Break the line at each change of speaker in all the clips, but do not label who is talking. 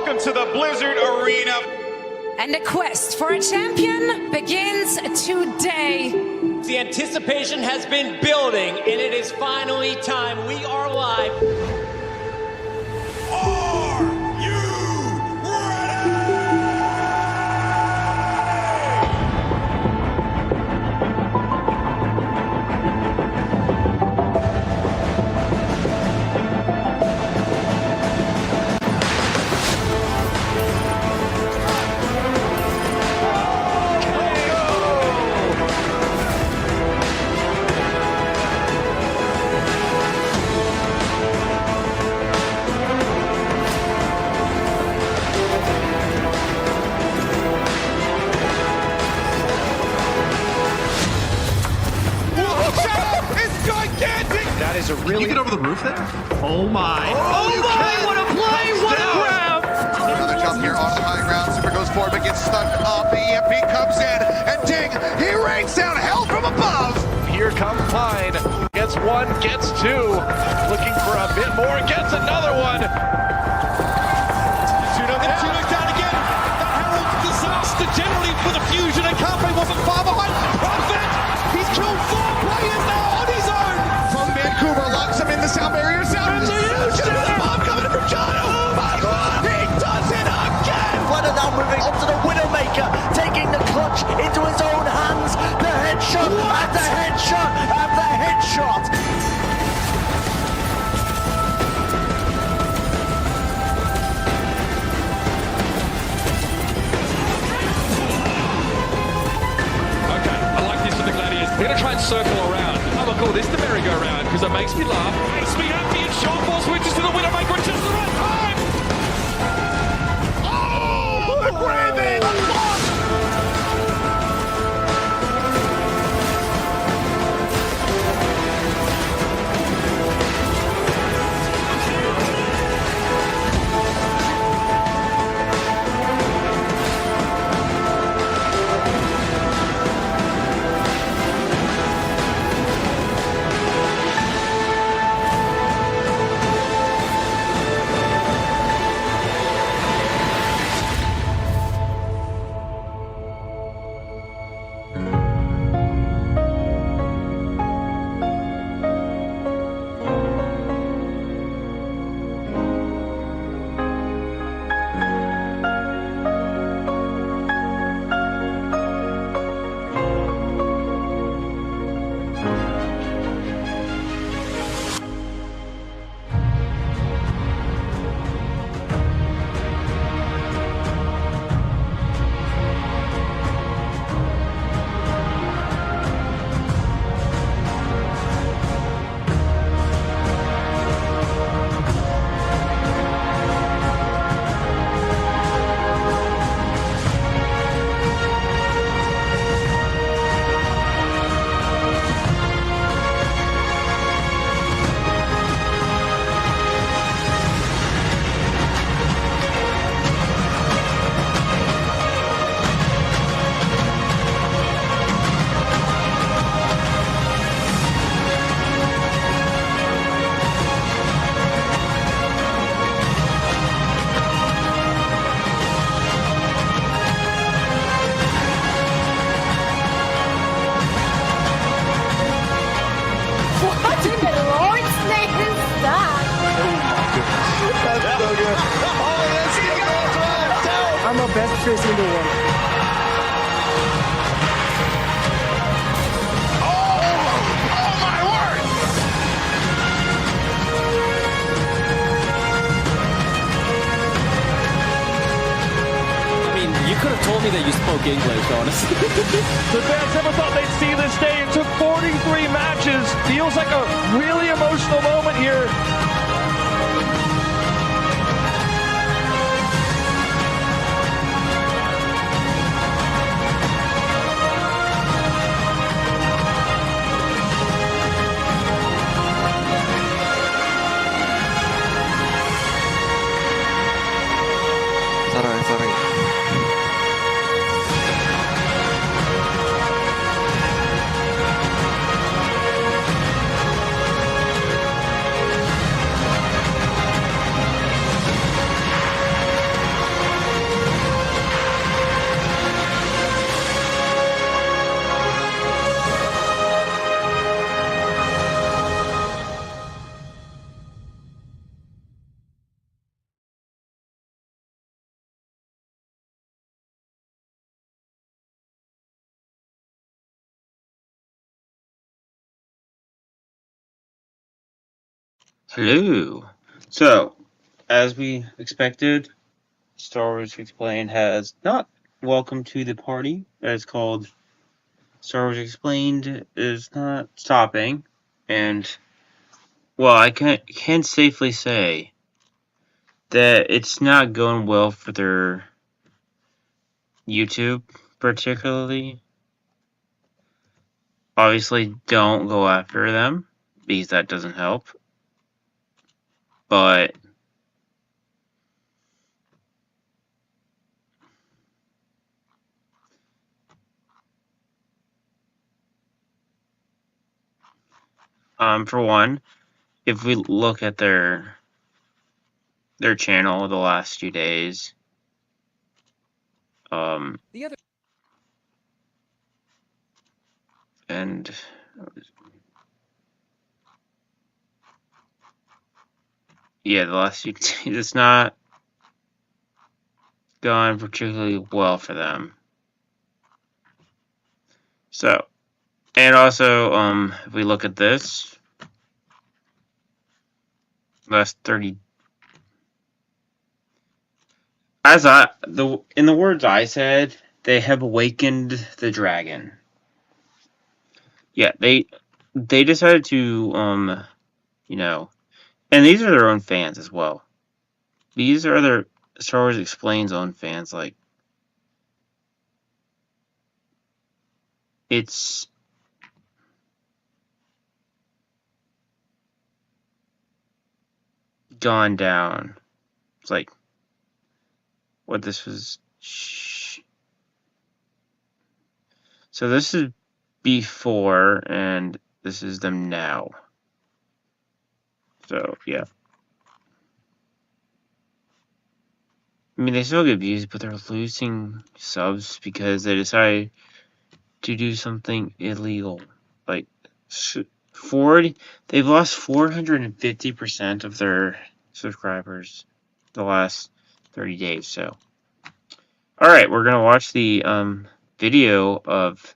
Welcome to the Blizzard Arena.
And the quest for a champion begins today.
The anticipation has been building, and it is finally time. We are live.
Are you ready?
That is a really...
Can you get over the roof there?
Oh my.
Oh my, what a play, what a grab!
Another jump here off the high ground. Super goes forward, but gets stuck up. The EMP comes in, and ding, he rains down hell from above.
Here comes Pine. Gets one, gets two. Looking for a bit more, gets another one.
Tuno's down again. That heralds disaster generally for the Fusion, and Carpe wasn't far behind. Prophet, he's killed 4 players now on his own.
From Vancouver, locks him in the sound barrier. Sound is huge. The bomb coming in from John. Oh my God, he does it again.
Flutter now moving up to the Widowmaker, taking the clutch into his own hands. The headshot, and the headshot, and the headshot.
Okay, I like this for the Gladiators. We're going to try and circle around. I'm going to call this the merry-go-round because it makes me laugh. Speed up, and shot force switches to the Widowmaker at just the right time.
Oh, the Raven.
What in the Lord's name is that?
I'm the best person in the world.
Oh my word.
I mean, you could have told me that you spoke English, honestly.
The fans never thought they'd see this day. It took 43 matches. Feels like a really emotional moment here.
Sorry.
Hello. So, as we expected, Star Wars Explained has not welcomed to the party. It's called Star Wars Explained is not stopping, and well, I can safely say that it's not going well for their YouTube, particularly. Obviously, don't go after them because that doesn't help. But for one, if we look at their channel the last few days,
The other
and yeah, the last few days, it's not gone particularly well for them. So, and also, if we look at this, last 30, in the words I said, they have awakened the dragon. Yeah, they decided to, you know, and these are their own fans as well. These are their Star Wars Explained's own fans. Like, it's gone down. It's like what this was. So this is before, and this is them now. So yeah. I mean, they still get views, but they're losing subs because they decided to do something illegal. Like, they've lost 450% of their subscribers the last 30 days. So, alright, we're gonna watch the video of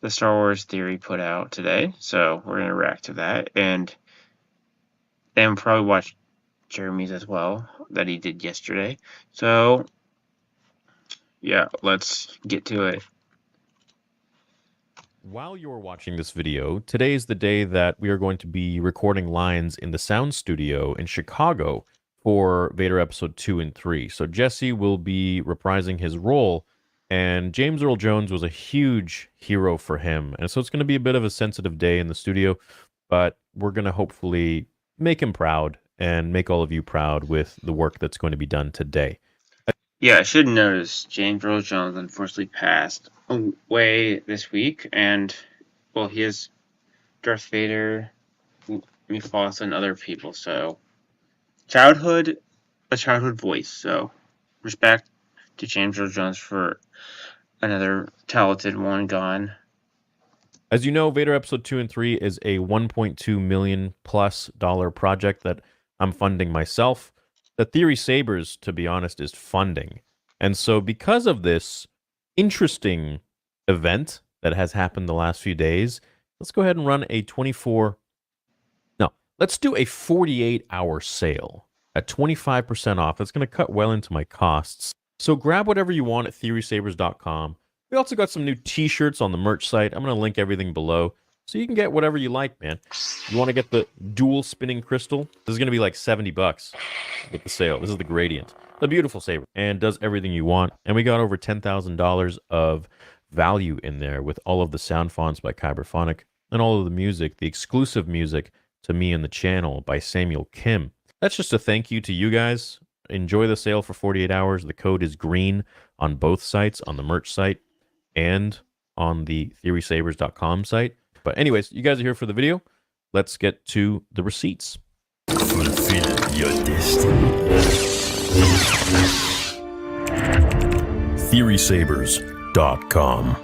the Star Wars Theory put out today. So, we're gonna react to that, and then probably watch Jeremy's as well, that he did yesterday. So, yeah, let's get to it.
While you're watching this video, today is the day that we are going to be recording lines in the sound studio in Chicago for Vader Episode 2 and 3. So Jesse will be reprising his role, and James Earl Jones was a huge hero for him. And so it's going to be a bit of a sensitive day in the studio, but we're going to hopefully make him proud and make all of you proud with the work that's going to be done today.
Yeah, I should notice James Earl Jones unfortunately passed away this week, and well, he has Darth Vader, Mufasa, and other people. So, a childhood voice. So, respect to James Earl Jones for another talented one gone.
As you know, Vader Episode 2 and 3 is a $1.2 million+ project that I'm funding myself. The Theory Sabers, to be honest, is funding. And so because of this interesting event that has happened the last few days, let's go ahead and run a let's do a 48-hour sale at 25% off. That's going to cut well into my costs. So grab whatever you want at theorysabers.com. We also got some new t-shirts on the merch site. I'm going to link everything below, so you can get whatever you like, man. You want to get the dual spinning crystal? This is going to be like $70 with the sale. This is the Gradient. The beautiful saber. And does everything you want. And we got over $10,000 of value in there with all of the sound fonts by Kyberphonic and all of the music, the exclusive music to me and the channel by Samuel Kim. That's just a thank you to you guys. Enjoy the sale for 48 hours. The code is green on both sites, on the merch site and on the theorysabers.com site. But anyways, you guys are here for the video. Let's get to the receipts.
Fulfill your destiny. Theorysabers.com.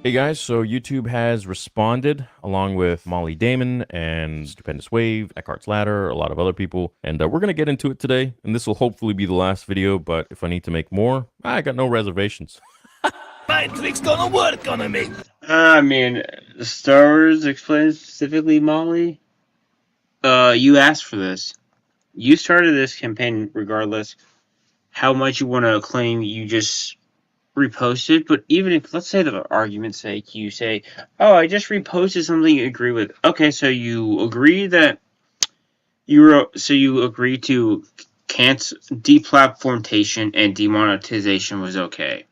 Hey guys, so YouTube has responded along with Molly Damon and Stupendous Wave, Eckhart's Ladder, a lot of other people, and we're going to get into it today, and this will hopefully be the last video, but if I need to make more, I got no reservations.
My trick's gonna work on me.
I mean, Star Wars Explained, specifically Molly. You asked for this. You started this campaign regardless how much you want to claim you just reposted, but even if, let's say, the argument's sake, you say, oh, I just reposted something you agree with. Okay, so you agree that you agree to cancel deplatformation and demonetization was okay.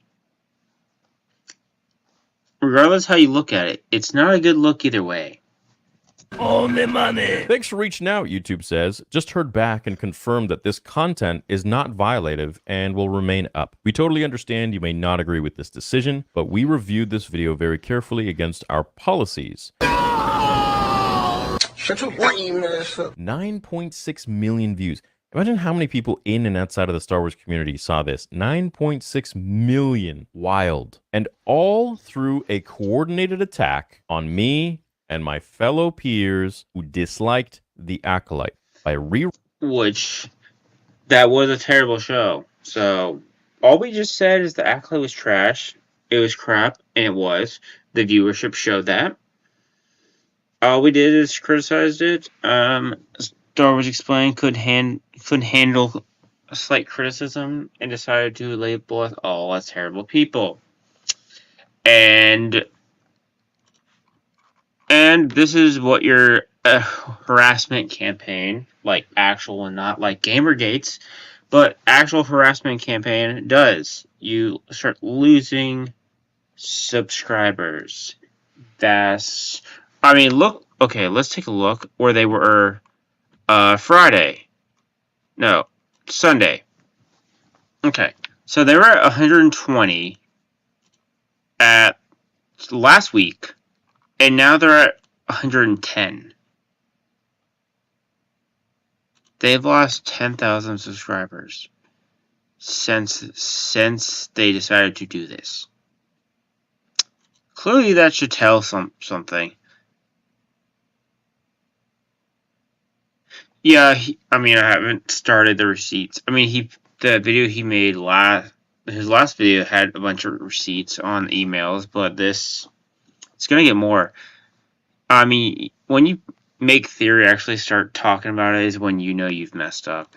Regardless how you look at it, it's not a good look either way.
Only money.
Thanks for reaching out, YouTube says. Just heard back and confirmed that this content is not violative and will remain up. We totally understand you may not agree with this decision, but we reviewed this video very carefully against our policies.
Shut your brain ass up.
9.6 million views. Imagine how many people in and outside of the Star Wars community saw this. 9.6 million. Wild. And all through a coordinated attack on me and my fellow peers who disliked The Acolyte by
Which, that was a terrible show. So, all we just said is The Acolyte was trash. It was crap, and it was. The viewership showed that. All we did is criticized it. Star Wars Explained couldn't handle a slight criticism and decided to label us all as terrible people. And this is what your harassment campaign, like actual and not like Gamergates, but actual harassment campaign does. You start losing subscribers. Let's take a look where they were Sunday. Okay, so they were at 120 at last week, and now they're at 110. They've lost 10,000 subscribers since they decided to do this. Clearly, that should tell something. Yeah, I haven't started the receipts. The video he made his last video had a bunch of receipts on emails, but it's gonna get more. When you make Theory actually start talking about it is when you know you've messed up.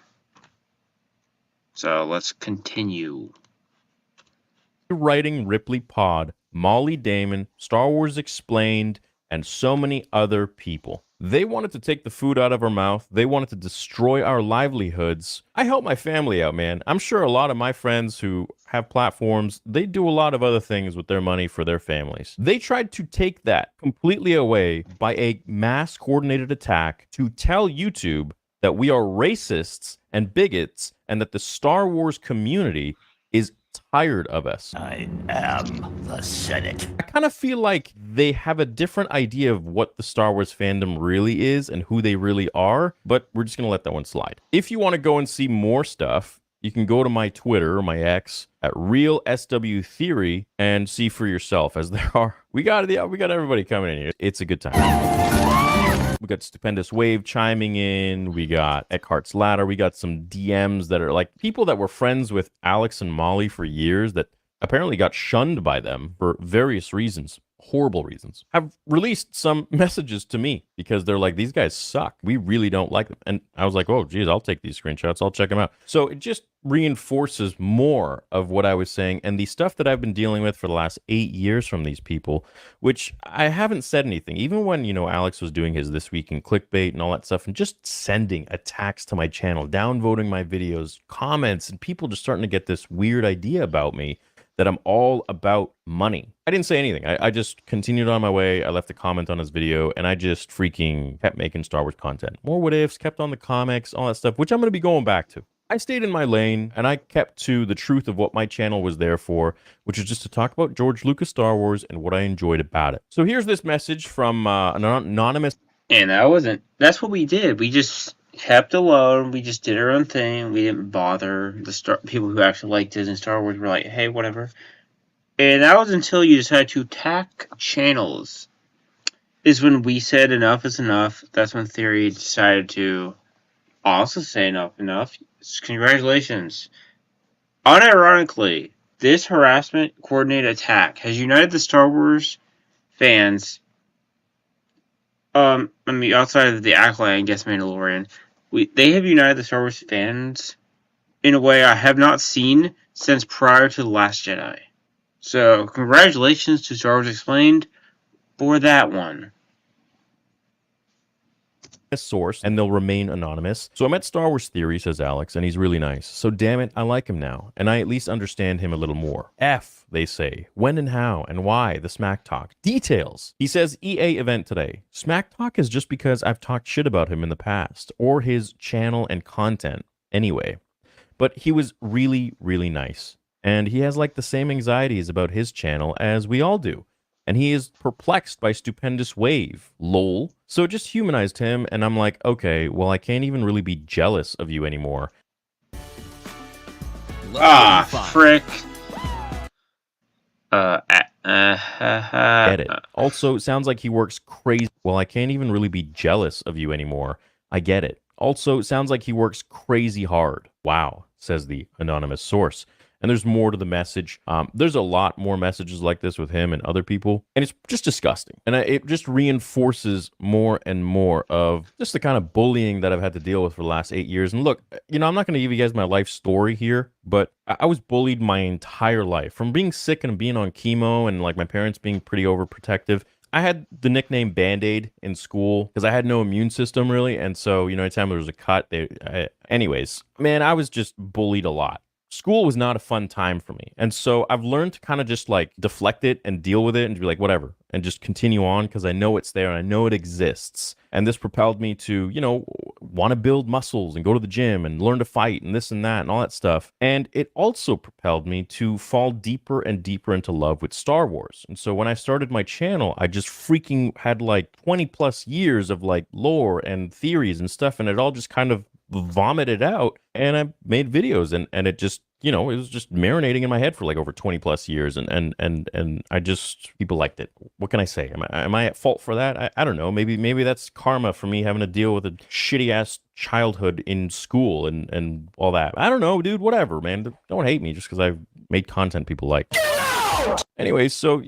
So let's continue.
Writing Ripley Pod, Molly Damon, Star Wars Explained, and so many other people. They wanted to take the food out of our mouth. They wanted to destroy our livelihoods. I help my family out, man. I'm sure a lot of my friends who have platforms, they do a lot of other things with their money for their families. They tried to take that completely away by a mass coordinated attack to tell YouTube that we are racists and bigots and that the Star Wars community is tired of us.
I am the Senate.
I kind of feel like they have a different idea of what the Star Wars fandom really is and who they really are, but we're just going to let that one slide. If you want to go and see more stuff, you can go to my Twitter or my X at RealSWTheory and see for yourself, as there are. We got everybody coming in here. It's a good time. We got Stupendous Wave chiming in. We got Eckhart's Ladder. We got some DMs that are like people that were friends with Alex and Molly for years that apparently got shunned by them for various reasons, horrible reasons, have released some messages to me because they're like, these guys suck. We really don't like them. And I was like, oh, geez, I'll take these screenshots. I'll check them out. So it just reinforces more of what I was saying and the stuff that I've been dealing with for the last 8 years from these people, which I haven't said anything. Even when, Alex was doing his This Week in Clickbait and all that stuff and just sending attacks to my channel, downvoting my videos, comments, and people just starting to get this weird idea about me that I'm all about money. I didn't say anything. I just continued on my way. I left a comment on his video, and I just freaking kept making Star Wars content. More what ifs, kept on the comics, all that stuff, which I'm going to be going back to. I stayed in my lane, and I kept to the truth of what my channel was there for, which is just to talk about George Lucas Star Wars and what I enjoyed about it. So here's this message from an anonymous...
And that's what we did. We just kept alone. We just did our own thing. We didn't bother the people who actually liked Disney Star Wars. Were like, hey, whatever. And that was until you decided to attack channels. Is when we said enough is enough. That's when Theory decided to also say enough. Congratulations. Unironically, this harassment coordinated attack has united the Star Wars fans I mean, outside of the Acolyte and Guess Mandalorian, they have united the Star Wars fans in a way I have not seen since prior to The Last Jedi. So, congratulations to Star Wars Explained for that one.
Source, and they'll remain anonymous. So I'm at Star Wars Theory, says Alex, and he's really nice. So damn it, I like him now, and I at least understand him a little more. F, they say. When and how and why the Smack Talk. Details. He says EA event today. Smack Talk is just because I've talked shit about him in the past, or his channel and content anyway. But he was really, really nice. And he has like the same anxieties about his channel as we all do. And he is perplexed by Stupendous Wave. Lol. So it just humanized him, and I'm like, okay, well, I can't even really be jealous of you anymore.
Frick.
Get it. Also, sounds like he works crazy. Well, I can't even really be jealous of you anymore. I get it. Also, sounds like he works crazy hard. Wow, says the anonymous source. And there's more to the message. There's a lot more messages like this with him and other people. And it's just disgusting. And it just reinforces more and more of just the kind of bullying that I've had to deal with for the last 8 years. And look, I'm not going to give you guys my life story here, but I was bullied my entire life. From being sick and being on chemo and like my parents being pretty overprotective. I had the nickname Band-Aid in school because I had no immune system really. And so, anytime there was a cut, anyways, man, I was just bullied a lot. School was not a fun time for me. And so I've learned to kind of just like deflect it and deal with it and be like, whatever, and just continue on because I know it's there and I know it exists. And this propelled me to, want to build muscles and go to the gym and learn to fight and this and that and all that stuff. And it also propelled me to fall deeper and deeper into love with Star Wars. And so when I started my channel, I just freaking had like 20 plus years of like lore and theories and stuff. And it all just kind of vomited out, and I made videos, and it just it was just marinating in my head for like over 20 plus years, and I just, people liked it. What can I say? Am I at fault for that? I don't know. Maybe that's karma for me having to deal with a shitty ass childhood in school and all that. I don't know, dude. Whatever, man. Don't hate me just because I've made content people like. Anyway, so,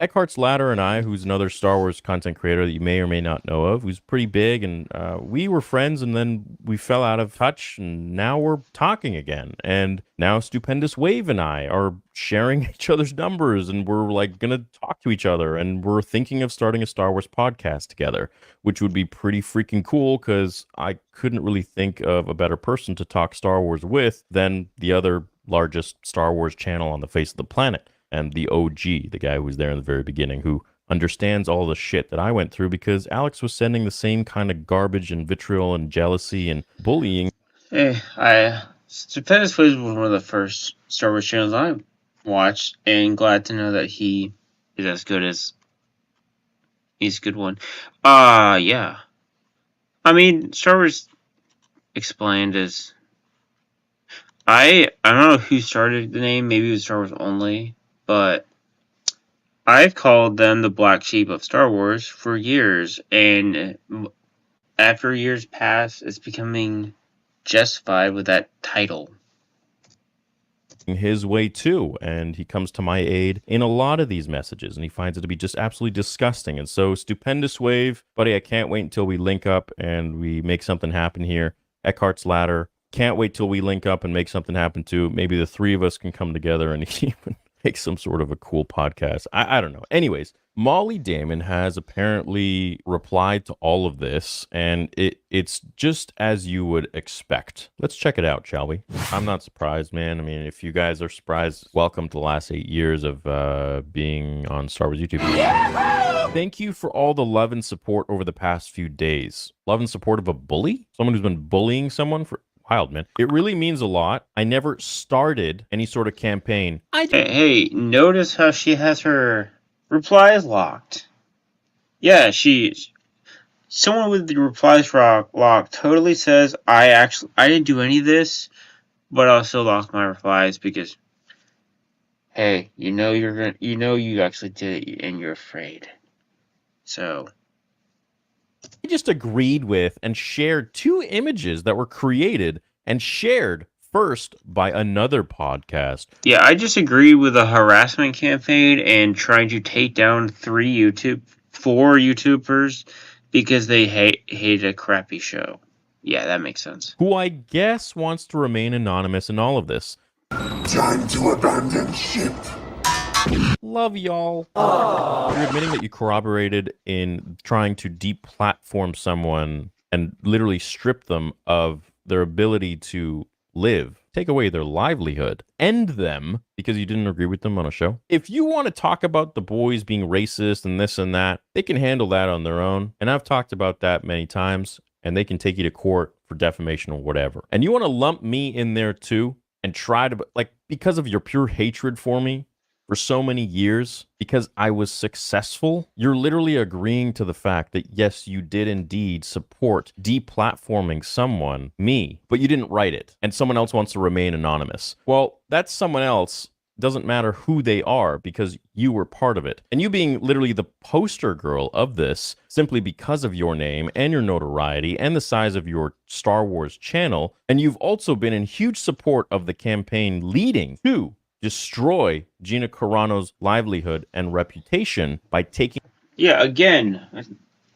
Eckhart's Ladder and I, who's another Star Wars content creator that you may or may not know of, who's pretty big, and we were friends, and then we fell out of touch, and now we're talking again. And now Stupendous Wave and I are sharing each other's numbers, and we're, like, going to talk to each other, and we're thinking of starting a Star Wars podcast together, which would be pretty freaking cool, because I couldn't really think of a better person to talk Star Wars with than the other largest Star Wars channel on the face of the planet. And the OG, the guy who was there in the very beginning, who understands all the shit that I went through because Alex was sending the same kind of garbage and vitriol and jealousy and bullying.
Hey, Stupendous Waves was one of the first Star Wars channels I watched, and glad to know that he is as good as he's a good one. Yeah. I mean, Star Wars Explained is, I don't know who started the name, maybe it was Star Wars Only. But I've called them the black sheep of Star Wars for years, and after years pass, it's becoming justified with that title.
His way too, and he comes to my aid in a lot of these messages, and he finds it to be just absolutely disgusting. And so, Stupendous Wave, buddy, I can't wait until we link up and we make something happen here. Eckhart's Ladder, can't wait till we link up and make something happen too. Maybe the three of us can come together and even make some sort of a cool podcast. I don't know. Anyways, Molly Damon has apparently replied to all of this, and it's just as you would expect. Let's check it out, shall we? I'm not surprised, man. I mean, if you guys are surprised, welcome to the last 8 years of being on Star Wars YouTube. Thank you for all the love and support over the past few days. Love and support of a bully? Someone who's been bullying someone for... Wild, man. It really means a lot. I never started any sort of campaign.
Hey, notice how she has her replies locked. Yeah, someone with the replies locked totally says, I didn't do any of this, but I'll still lock my replies because, hey, you actually did it and you're afraid. So...
I just agreed with and shared 2 images that were created and shared first by another podcast.
Yeah, I just agreed with a harassment campaign and trying to take down 4 YouTubers Because they hate a crappy show. Yeah, that makes sense.
Who I guess wants to remain anonymous in all of this.
Time to abandon ship.
Love y'all. You're admitting that you corroborated in trying to deplatform someone and literally strip them of their ability to live, take away their livelihood, end them because you didn't agree with them on a show. If you want to talk about the boys being racist and this and that, they can handle that on their own. And I've talked about that many times, and they can take you to court for defamation or whatever. And you want to lump me in there too and try to, like, because of your pure hatred for me for so many years, because I was successful, you're literally agreeing to the fact that, yes, you did indeed support deplatforming someone, me, but you didn't write it, and someone else wants to remain anonymous. Well, that's someone else. Doesn't matter who they are because you were part of it. And you being literally the poster girl of this simply because of your name and your notoriety and the size of your Star Wars channel. And you've also been in huge support of the campaign leading to destroy Gina Carano's livelihood and reputation by taking...
Yeah, again,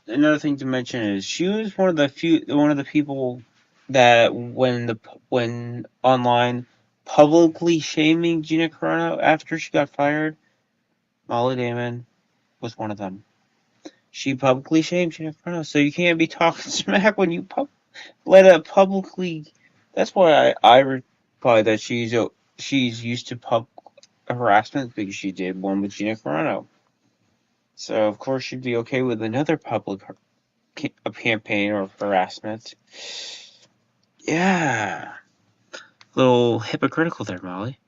another thing to mention is she was one of the people that when online publicly shaming Gina Carano after she got fired. Molly Damon was one of them. She publicly shamed Gina Carano, so you can't be talking smack when you let it publicly. That's why I reply that she's used to public harassment because she did one with Gina Carano. So of course she'd be okay with another public campaign or harassment. Yeah. A little hypocritical there, Molly.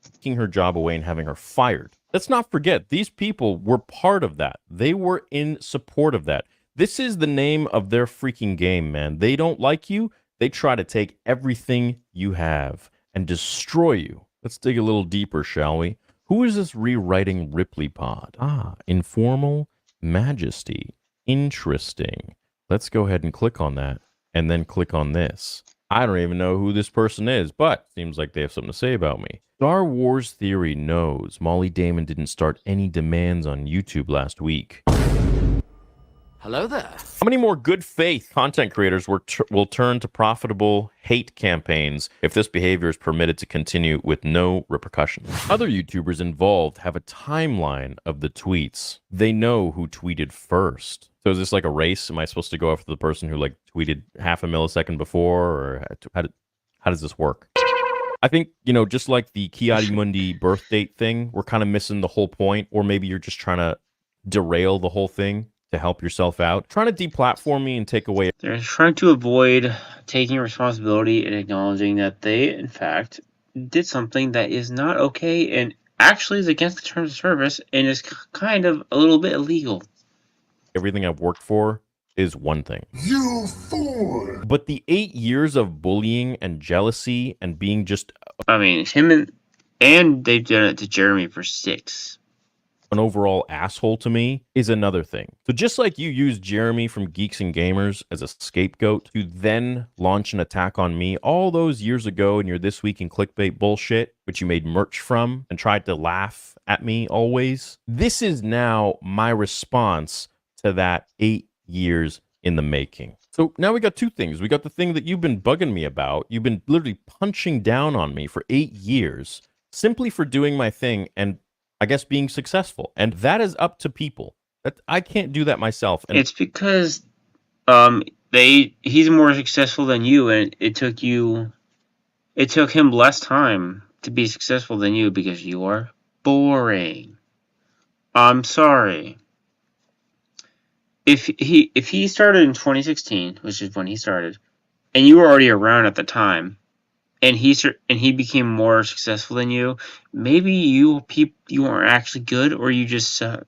Taking her job away and having her fired. Let's not forget, these people were part of that. They were in support of that. This is the name of their freaking game, man. They don't like you. They try to take everything you have and destroy you. Let's dig a little deeper, shall we? Who is this rewriting Ripley pod? Informal Majesty. Interesting. Let's go ahead and click on that and then click on this. I don't even know who this person is, but seems like they have something to say about me. Star Wars Theory knows Molly Damon didn't start any demands on YouTube last week.
Hello there.
How many more good faith content creators will turn to profitable hate campaigns if this behavior is permitted to continue with no repercussions? Other YouTubers involved have a timeline of the tweets. They know who tweeted first. So is this like a race? Am I supposed to go after the person who like tweeted half a millisecond before, or how does this work? I think, just like the Kiadi Mundi birth date thing, we're kind of missing the whole point, or maybe you're just trying to derail the whole thing to help yourself out, trying to deplatform me and take away.
They're trying to avoid taking responsibility and acknowledging that they, in fact, did something that is not okay and actually is against the terms of service and is kind of a little bit illegal.
Everything I've worked for is one thing.
You fool!
But the 8 years of bullying and jealousy and being just...
I mean, him and they've done it to Jeremy for 6.
An overall asshole to me is another thing. So just like you used Jeremy from Geeks and Gamers as a scapegoat to then launch an attack on me all those years ago in your This Week in Clickbait bullshit, which you made merch from and tried to laugh at me always, this is now my response to that 8 years in the making. So now we got two things. We got the thing that you've been bugging me about. You've been literally punching down on me for 8 years simply for doing my thing and I guess being successful. And that is up to people. That I can't do that myself. And
it's because he's more successful than you, and it took him less time to be successful than you because you are boring. I'm sorry. If he started in 2016, which is when he started, and you were already around at the time, and he became more successful than you, maybe you aren't actually good, or you just suck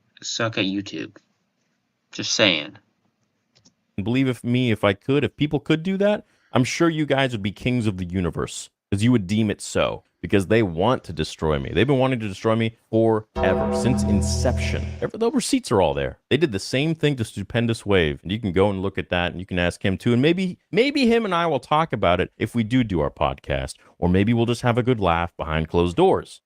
at YouTube. Just saying.
Believe if people could do that, I'm sure you guys would be kings of the universe, because you would deem it so, because they want to destroy me. They've been wanting to destroy me forever, since inception. The receipts are all there. They did the same thing to Stupendous Wave, and you can go and look at that, and you can ask him too, and maybe him and I will talk about it if we do our podcast, or maybe we'll just have a good laugh behind closed doors.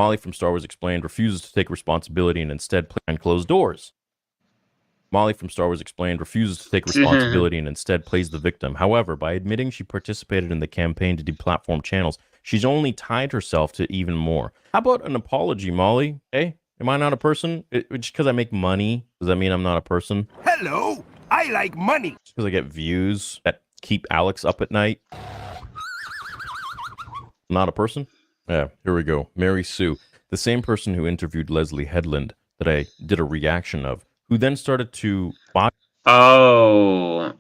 Molly from Star Wars Explained refuses to take responsibility and instead plays behind closed doors. Molly from Star Wars Explained refuses to take responsibility and instead plays the victim. However, by admitting she participated in the campaign to deplatform channels, she's only tied herself to even more. How about an apology, Molly? Hey, am I not a person? Just because I make money, does that mean I'm not a person?
Hello, I like money.
Just because I get views that keep Alex up at night? Not a person? Yeah, here we go. Mary Sue, the same person who interviewed Leslie Headland that I did a reaction of, who then started to buy.
Oh.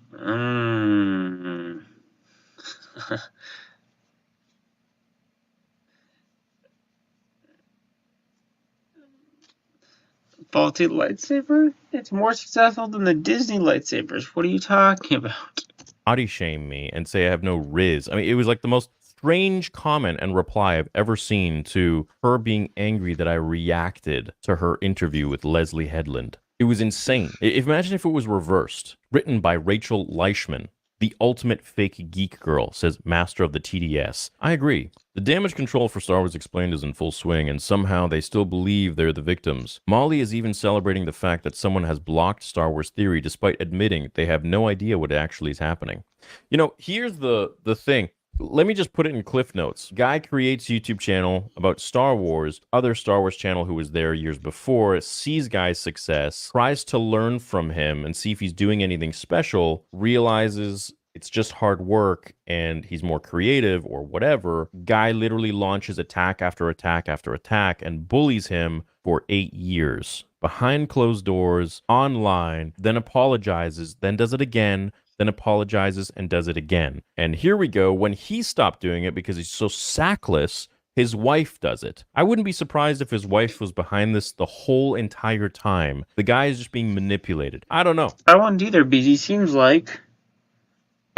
Faulty lightsaber? It's more successful than the Disney lightsabers. What are you talking about?
Body shame me and say I have no riz. I mean, it was like the most strange comment and reply I've ever seen to her being angry that I reacted to her interview with Leslie Headland. It was insane. Imagine if it was reversed. Written by Rachel Leischman, the ultimate fake geek girl, says Master of the TDS. I agree. The damage control for Star Wars Explained is in full swing, and somehow they still believe they're the victims. Molly is even celebrating the fact that someone has blocked Star Wars Theory despite admitting they have no idea what actually is happening. You know, here's the thing. Let me just put it in Cliff Notes. Guy creates YouTube channel about Star Wars. Other Star Wars channel who was there years before sees Guy's success, tries to learn from him and see if he's doing anything special, realizes it's just hard work and he's more creative or whatever. Guy literally launches attack after attack after attack and bullies him for 8 years. Behind closed doors, online, then apologizes, then does it again, then apologizes and does it again. And here we go. When he stopped doing it because he's so sackless, his wife does it. I wouldn't be surprised if his wife was behind this the whole entire time. The guy is just being manipulated. I don't know.
I wouldn't either, because he seems like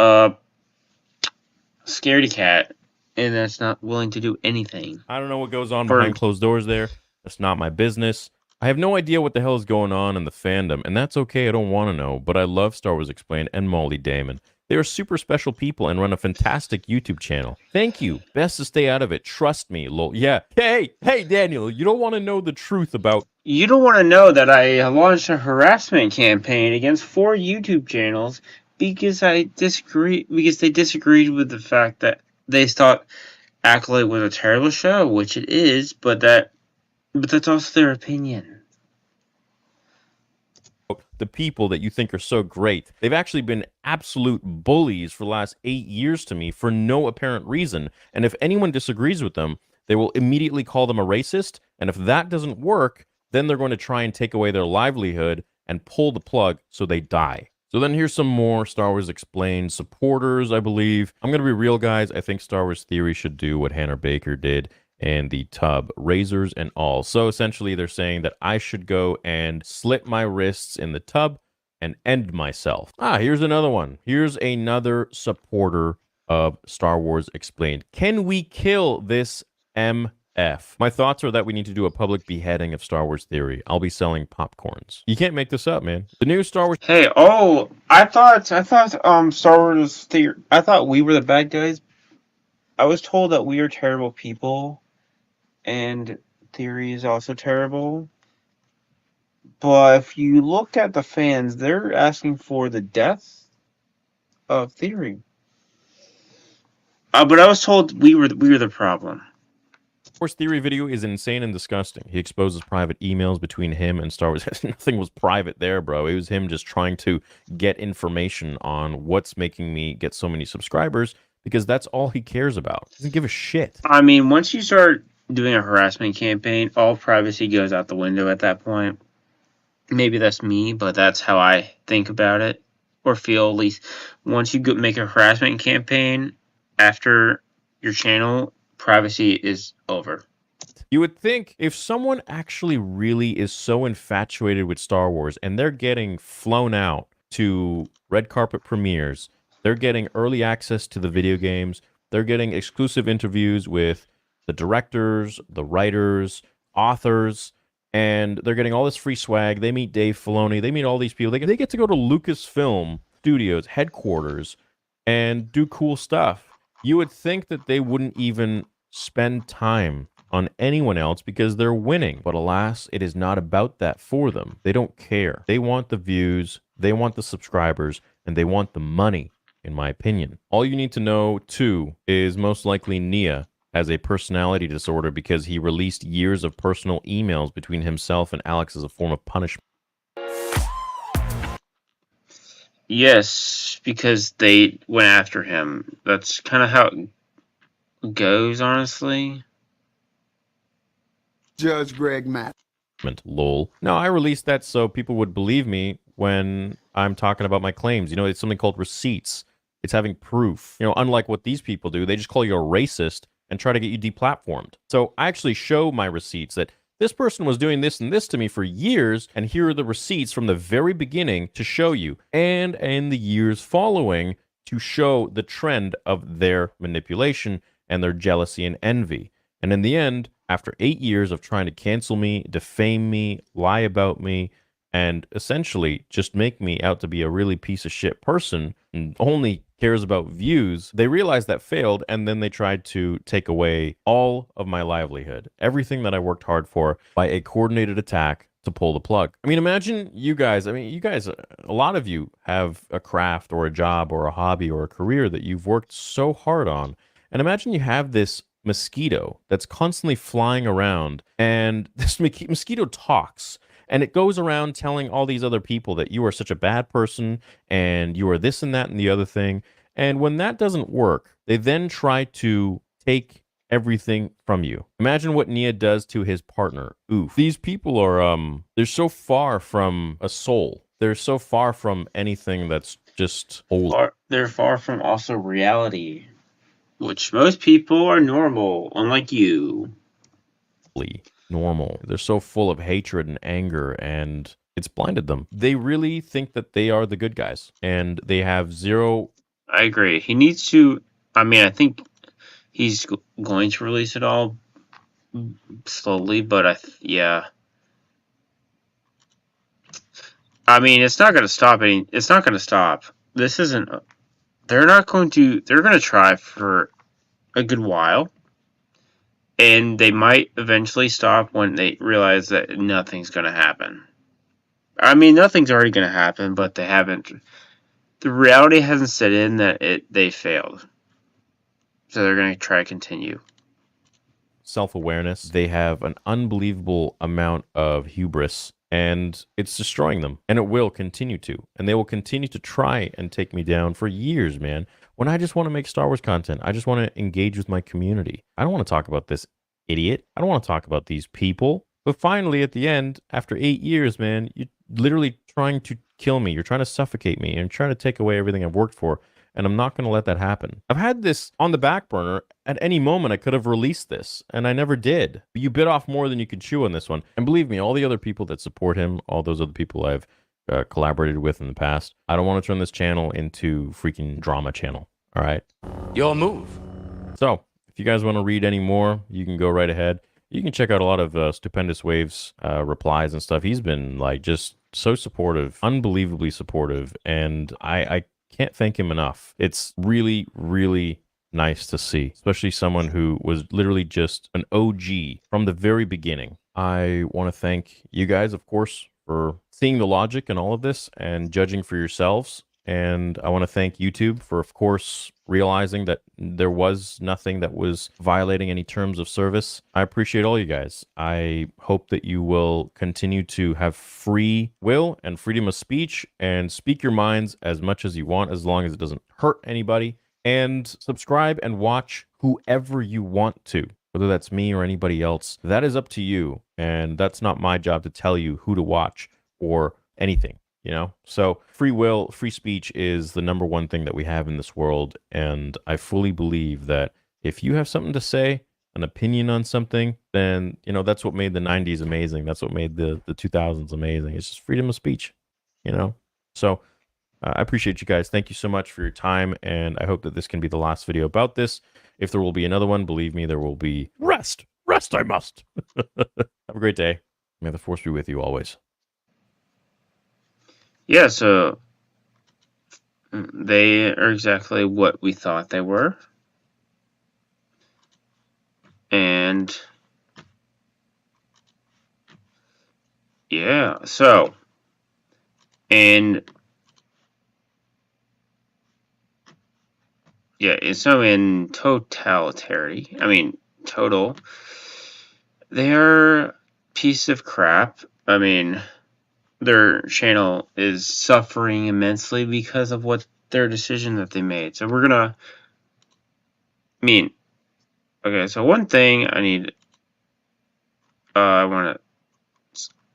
a scaredy cat, and that's not willing to do anything.
I don't know what goes on behind closed doors there. That's not my business. I have no idea what the hell is going on in the fandom, and that's okay, I don't want to know, but I love Star Wars Explained and Molly Damon. They are super special people and run a fantastic YouTube channel. Thank you. Best to stay out of it. Trust me, lol. Yeah. Hey, Daniel, you don't want to know the truth about...
You don't want to know that I launched a harassment campaign against 4 YouTube channels because they disagreed with the fact that they thought Acolyte was a terrible show, which it is, but that's also their opinion.
The people that you think are so great. They've actually been absolute bullies for the last 8 years to me for no apparent reason. And if anyone disagrees with them, they will immediately call them a racist. And if that doesn't work, then they're going to try and take away their livelihood and pull the plug so they die. So then here's some more Star Wars Explained supporters, I believe. I'm going to be real, guys. I think Star Wars Theory should do what Hannah Baker did and the tub, razors and all. So essentially they're saying that I should go and slit my wrists in the tub and end myself. Here's another one. Here's another supporter of Star Wars Explained. Can we kill this MF? My thoughts are that we need to do a public beheading of Star Wars Theory. I'll be selling popcorns. You can't make this up, man. The new Star Wars...
Hey, I thought Star Wars Theory... I thought we were the bad guys. I was told that we are terrible people. And Theory is also terrible. But if you look at the fans, they're asking for the death of Theory. But I was told we were the problem.
Star Wars Theory video is insane and disgusting. He exposes private emails between him and Star Wars. Nothing was private there, bro. It was him just trying to get information on what's making me get so many subscribers, because that's all he cares about. He doesn't give a shit.
I mean, once you start doing a harassment campaign, all privacy goes out the window at that point. Maybe that's me, but that's how I think about it, or feel, at least. Once you make a harassment campaign after your channel, privacy is over.
You would think if someone actually really is so infatuated with Star Wars and they're getting flown out to red carpet premieres, they're getting early access to the video games, they're getting exclusive interviews with the directors, the writers, authors, and they're getting all this free swag. They meet Dave Filoni. They meet all these people. They get to go to Lucasfilm Studios headquarters and do cool stuff. You would think that they wouldn't even spend time on anyone else because they're winning. But alas, it is not about that for them. They don't care. They want the views, they want the subscribers, and they want the money, in my opinion. All you need to know, too, is most likely Nia has a personality disorder because he released years of personal emails between himself and Alex as a form of punishment.
Yes, because they went after him. That's kind of how it goes, honestly.
Judge Greg Matt.
Lol. No, I released that so people would believe me when I'm talking about my claims. You know, it's something called receipts. It's having proof. You know, unlike what these people do, they just call you a racist and try to get you deplatformed. So I actually show my receipts that this person was doing this and this to me for years, and here are the receipts from the very beginning to show you, and in the years following to show the trend of their manipulation and their jealousy and envy. And in the end, after 8 years of trying to cancel me, defame me, lie about me, and essentially just make me out to be a really piece of shit person and only cares about views, they realized that failed, and then they tried to take away all of my livelihood, everything that I worked hard for, by a coordinated attack to pull the plug. I mean, imagine you guys, a lot of you have a craft or a job or a hobby or a career that you've worked so hard on. And imagine you have this mosquito that's constantly flying around, and this mosquito talks. And it goes around telling all these other people that you are such a bad person and you are this and that and the other thing. And when that doesn't work, they then try to take everything from you. Imagine what Nia does to his partner. Oof. These people are, they're so far from a soul. They're so far from anything that's just holy.
They're far from also reality, which most people are normal, unlike you.
Normal. They're so full of hatred and anger, and it's blinded them. They really think that they are the good guys, and they have zero.
I agree. He needs to. I mean, I think he's going to release it all slowly, but yeah. I mean, it's not going to stop. It's not going to stop. This isn't. They're not going to. They're going to try for a good while. And they might eventually stop when they realize that nothing's going to happen. I mean, nothing's already going to happen, but they haven't. The reality hasn't set in that they failed. So they're going to try to continue.
Self-awareness. They have an unbelievable amount of hubris, and it's destroying them. And it will continue to. And they will continue to try and take me down for years, man. When I just want to make Star Wars content, I just want to engage with my community. I don't want to talk about this idiot. I don't want to talk about these people. But finally, at the end, after 8 years, man, you're literally trying to kill me. You're trying to suffocate me and trying to take away everything I've worked for. And I'm not going to let that happen. I've had this on the back burner. At any moment, I could have released this, and I never did. You bit off more than you could chew on this one. And believe me, all the other people that support him, all those other people I've collaborated with in the past, I don't want to turn this channel into freaking drama channel. All right.
Your move.
So if you guys want to read any more, you can go right ahead. You can check out a lot of Stupendous Waves replies and stuff. He's been like just so supportive, unbelievably supportive. And I can't thank him enough. It's really, really nice to see, especially someone who was literally just an OG from the very beginning. I want to thank you guys, of course, for seeing the logic in all of this and judging for yourselves. And I want to thank YouTube for, of course, realizing that there was nothing that was violating any terms of service. I appreciate all you guys. I hope that you will continue to have free will and freedom of speech and speak your minds as much as you want, as long as it doesn't hurt anybody. And subscribe and watch whoever you want to, whether that's me or anybody else. That is up to you. And that's not my job to tell you who to watch or anything. You know, so free will, free speech is the number one thing that we have in this world. And I fully believe that if you have something to say, an opinion on something, then, you know, that's what made the 90s amazing. That's what made the 2000s amazing. It's just freedom of speech, you know. So I appreciate you guys. Thank you so much for your time. And I hope that this can be the last video about this. If there will be another one, believe me, there will be rest. Rest I must. Have a great day. May the force be with you always.
Yeah, so they are exactly what we thought they were. And yeah, so, and yeah, so in totality, I mean, total, they're a piece of crap. I mean, their channel is suffering immensely because of what their decision that they made. So we're gonna, I mean, okay, so one thing I want to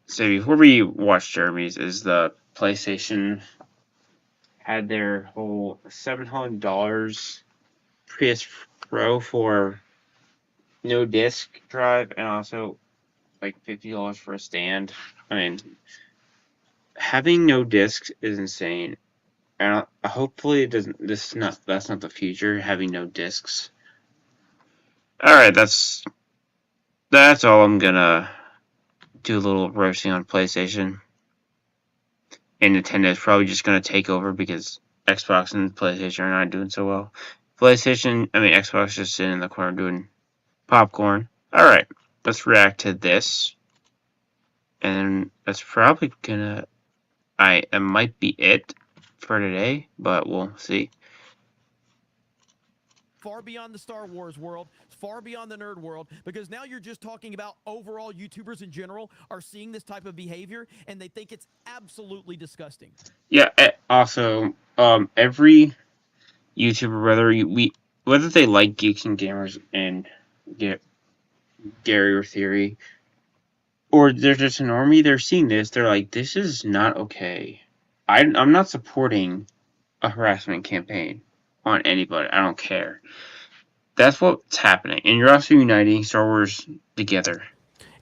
say before we watch Jeremy's is the PlayStation had their whole $700 PS Pro for no disc drive and also like $50 for a stand. I mean, having no discs is insane. And hopefully it doesn't. That's not the future. Having no discs. All right, that's all. I'm gonna do a little roasting on PlayStation, and Nintendo is probably just gonna take over because Xbox and PlayStation are not doing so well. Xbox just sitting in the corner doing popcorn. All right, let's react to this, and that's probably gonna. It might be it for today, but we'll see.
Far beyond the Star Wars world, far beyond the nerd world, because now you're just talking about overall YouTubers in general are seeing this type of behavior and they think it's absolutely disgusting.
Yeah, also, every YouTuber, whether they like Geeks and Gamers and get Gary or Theory, or they're just a normie, they're seeing this, they're like, this is not okay. I'm not supporting a harassment campaign on anybody. I don't care. That's what's happening. And you're also uniting Star Wars together.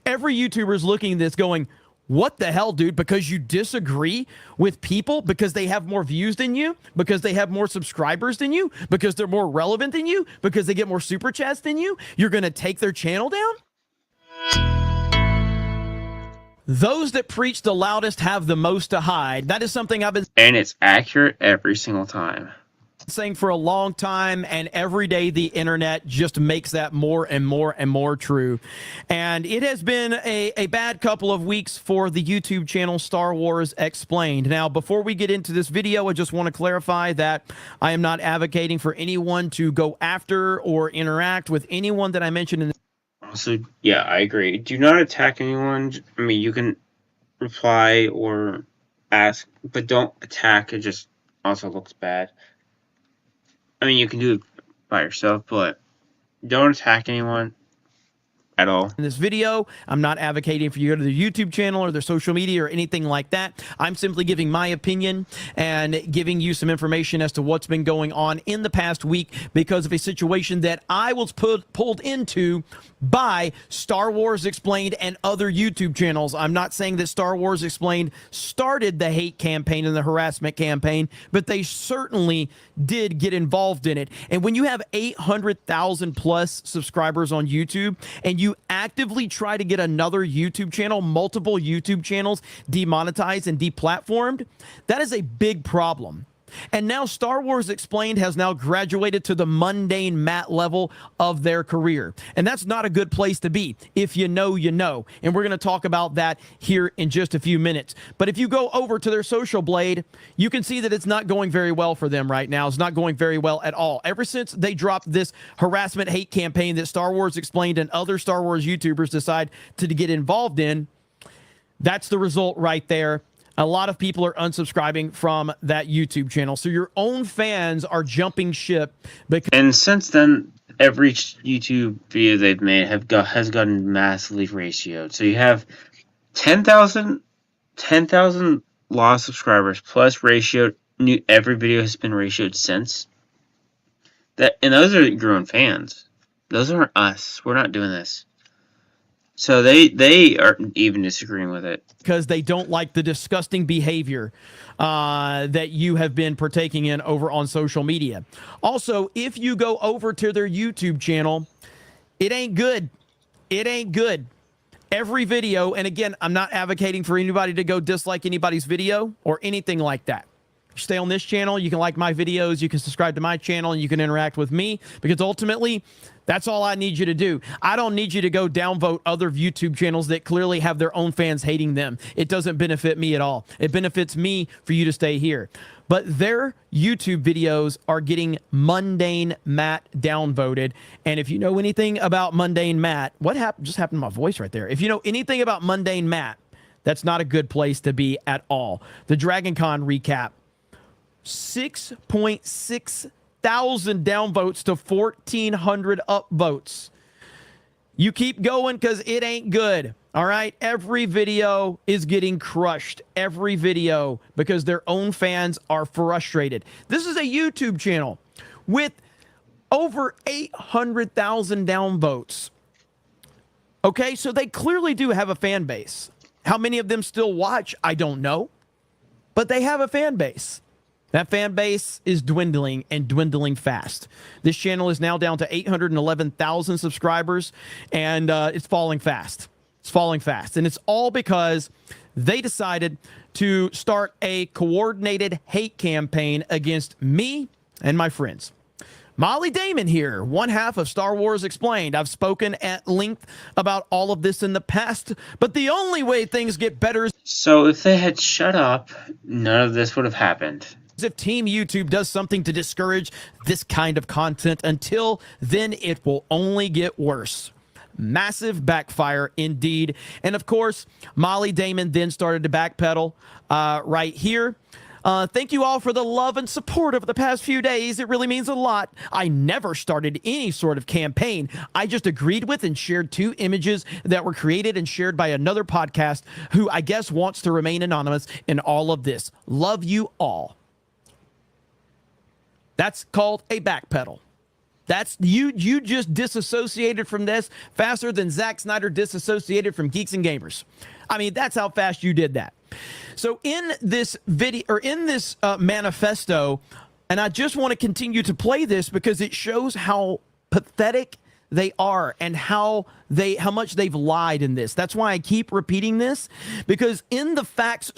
Every YouTuber is looking at this going, what the hell, dude? Because you disagree with people, because they have more views than you, because they have more subscribers than you, because they're more relevant than you, because they get more super chats than you, you're going to take their channel down? Those that preach the loudest have the most to hide. That is something I've been...
And it's accurate every single time.
Saying for a long time, and every day the internet just makes that more and more and more true. And it has been a bad couple of weeks for the YouTube channel Star Wars Explained. Now, before we get into this video, I just want to clarify that I am not advocating for anyone to go after or interact with anyone that I mentioned in this.
Also, yeah, I agree. Do not attack anyone. I mean, you can reply or ask, but don't attack. It just also looks bad. I mean, you can do it by yourself, but don't attack anyone at all.
In this video, I'm not advocating for you to go to their YouTube channel or their social media or anything like that. I'm simply giving my opinion and giving you some information as to what's been going on in the past week because of a situation that I was pulled into by Star Wars Explained and other YouTube channels. I'm not saying that Star Wars Explained started the hate campaign and the harassment campaign, but they certainly did get involved in it. And when you have 800,000 plus subscribers on YouTube and you actively try to get another YouTube channel, multiple YouTube channels demonetized and deplatformed, that is a big problem. And now Star Wars Explained has now graduated to the mundane mat level of their career. And that's not a good place to be. If you know, you know. And we're going to talk about that here in just a few minutes. But if you go over to their social blade, you can see that it's not going very well for them right now. It's not going very well at all. Ever since they dropped this harassment hate campaign that Star Wars Explained and other Star Wars YouTubers decide to get involved in, that's the result right there. A lot of people are unsubscribing from that YouTube channel. So your own fans are jumping ship.
And since then, every YouTube video they've made has gotten massively ratioed. So you have 10,000 lost subscribers plus ratioed. Every video has been ratioed since. And those are your own fans. Those aren't us. We're not doing this. So they are even disagreeing with it.
Because they don't like the disgusting behavior that you have been partaking in over on social media. Also, if you go over to their YouTube channel, it ain't good. It ain't good. Every video, and again, I'm not advocating for anybody to go dislike anybody's video or anything like that. stay on this channel. You can like my videos. You can subscribe to my channel, and you can interact with me, because ultimately, that's all I need you to do. I don't need you to go downvote other YouTube channels that clearly have their own fans hating them. It doesn't benefit me at all. It benefits me for you to stay here. But their YouTube videos are getting Mundane Matt downvoted. And if you know anything about Mundane Matt, what just happened to my voice right there? If you know anything about Mundane Matt, that's not a good place to be at all. The Dragon Con recap, 6.6 thousand downvotes to 1,400 upvotes. You keep going, because it ain't good. All right, every video is getting crushed. Every video, because their own fans are frustrated. This is a YouTube channel with over 800,000 downvotes. Okay, so they clearly do have a fan base. How many of them still watch? I don't know, but they have a fan base. That fan base is dwindling, and dwindling fast. This channel is now down to 811,000 subscribers, and it's falling fast. It's falling fast. And it's all because they decided to start a coordinated hate campaign against me and my friends. Molly Damon here, one half of Star Wars Explained. I've spoken at length about all of this in the past, but the only way things get better is...
So if they had shut up, none of this would have happened.
If Team YouTube does something to discourage this kind of content. Until then, it will only get worse. Massive backfire indeed. And of course, Molly Damon then started to backpedal right here. Thank you all for the love and support over the past few days. It really means a lot. I never started any sort of campaign. I just agreed with and shared 2 images that were created and shared by another podcast who I guess wants to remain anonymous in all of this. Love you all. That's called a backpedal. That's you just disassociated from this faster than Zack Snyder disassociated from Geeks and Gamers. I mean, that's how fast you did that. So in this video, or in this manifesto, and I just want to continue to play this because it shows how pathetic they are and how much they've lied in this. That's why I keep repeating this, because in the facts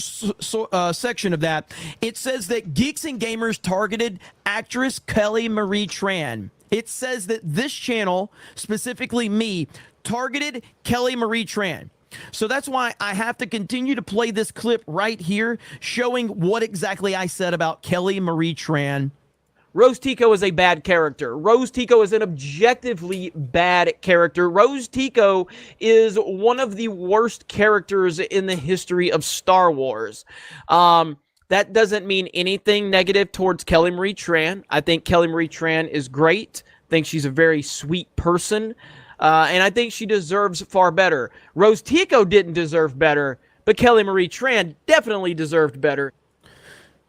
section of that, it says that Geeks and Gamers targeted actress Kelly Marie Tran. It says that this channel, specifically me, targeted Kelly Marie Tran. So that's why I have to continue to play this clip right here, showing what exactly I said about Kelly Marie Tran.
Rose Tico is a bad character. Rose Tico is an objectively bad character. Rose Tico is one of the worst characters in the history of Star Wars. That doesn't mean anything negative towards Kelly Marie Tran. I think Kelly Marie Tran is great. I think she's a very sweet person. And I think she deserves far better. Rose Tico didn't deserve better, but Kelly Marie Tran definitely deserved better.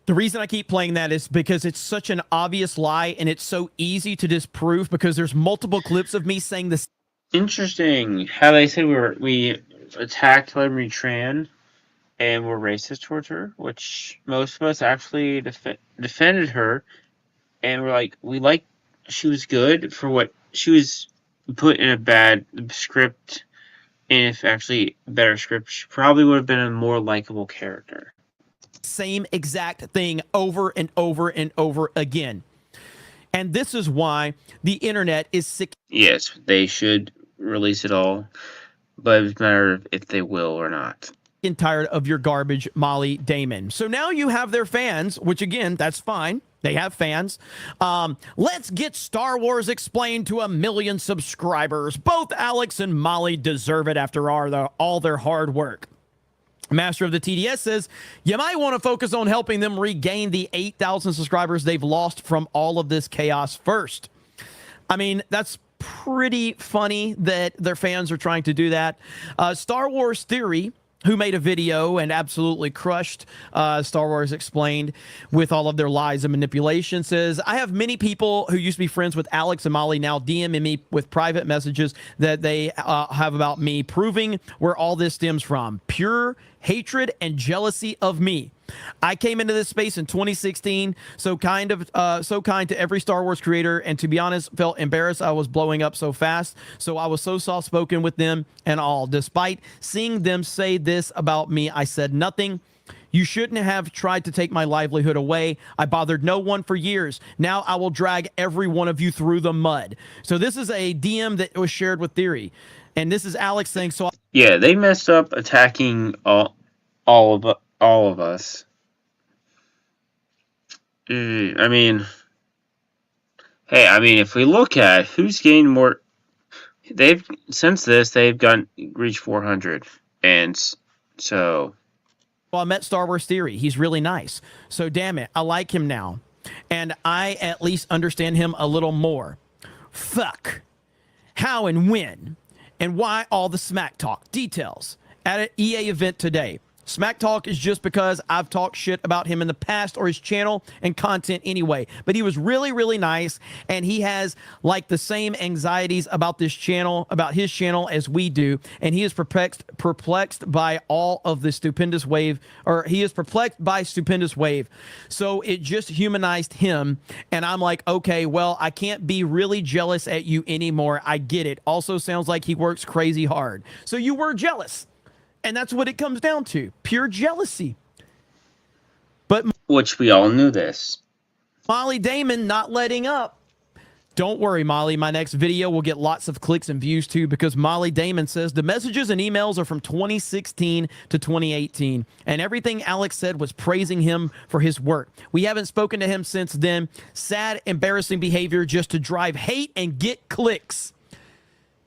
The reason I keep playing that is because it's such an obvious lie, and it's so easy to disprove because there's multiple clips of me saying this.
Interesting how they said we attacked Kelly Marie Tran and were racist towards her, which most of us actually defended her, and we're like, she was good for what she was put in a bad script, and if actually a better script, she probably would have been a more likable character.
Same exact thing over and over and over again. And this is why the internet is sick.
Yes, they should release it all, but it's a matter of if they will or not.
And tired of your garbage, Molly Damon. So now you have their fans, which again, that's fine. They have fans. Let's get Star Wars Explained to 1 million subscribers. Both Alex and Molly deserve it after all their hard work. Master of the TDS says, you might want to focus on helping them regain the 8,000 subscribers they've lost from all of this chaos first. I mean, that's pretty funny that their fans are trying to do that. Star Wars Theory, who made a video and absolutely crushed Star Wars Explained with all of their lies and manipulation, says, I have many people who used to be friends with Alex and Molly now DMing me with private messages that they have about me, proving where all this stems from. Pure hatred and jealousy of me. I came into this space in 2016, so kind to every Star Wars creator, and to be honest, felt embarrassed I was blowing up so fast, so I was so soft-spoken with them and all. Despite seeing them say this about me, I said nothing. You shouldn't have tried to take my livelihood away. I bothered no one for years. Now I will drag every one of you through the mud. So this is a DM that was shared with Theory. And this is Alex saying, so
yeah, they messed up attacking all of us. I mean, hey, if we look at who's gained more, since they've reached 400, and so.
Well, I met Star Wars Theory. He's really nice. So damn it, I like him now, and I at least understand him a little more. Fuck, how and when, and why all the smack talk details at an EA event today. Smack talk is just because I've talked shit about him in the past or his channel and content anyway. But he was really, really nice, and he has like the same anxieties about this channel, about his channel as we do. And he is perplexed by all of the stupendous wave, or he is perplexed by stupendous wave. So it just humanized him. And I'm like, okay, well, I can't be really jealous at you anymore. I get it. Also sounds like he works crazy hard. So you were jealous. And that's what it comes down to. Pure jealousy. But
which we all knew this.
Molly Damon not letting up. Don't worry, Molly. My next video will get lots of clicks and views too, because Molly Damon says the messages and emails are from 2016 to 2018. And everything Alex said was praising him for his work. We haven't spoken to him since then. Sad, embarrassing behavior just to drive hate and get clicks.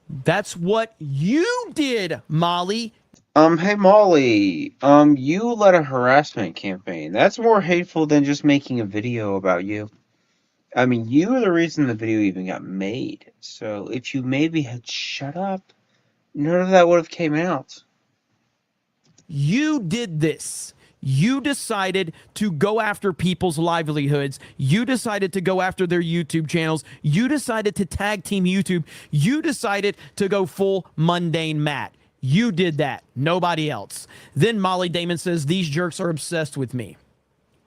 That's what you did, Molly.
Hey Molly, you led a harassment campaign. That's more hateful than just making a video about you. You were the reason the video even got made. So if you maybe had shut up, none of that would have came out.
You did this. You decided to go after people's livelihoods. You decided to go after their YouTube channels. You decided to tag team YouTube. You decided to go full mundane Matt. You did that. Nobody else. Then Molly Damon says, these jerks are obsessed with me.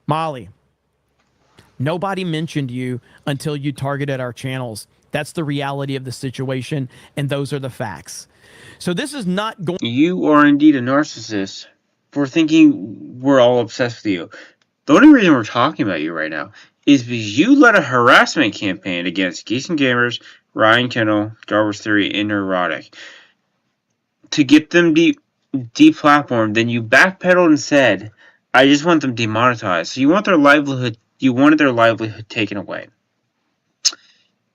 Molly, nobody mentioned you until you targeted our channels. That's the reality of the situation, and those are the facts. So this is not going...
You are indeed a narcissist for thinking we're all obsessed with you. The only reason we're talking about you right now is because you led a harassment campaign against Geeks and Gamers, Ryan Kennel, Star Wars Theory, and Neurotic. To get them deplatformed, then you backpedaled and said, I just want them demonetized. So you wanted their livelihood taken away.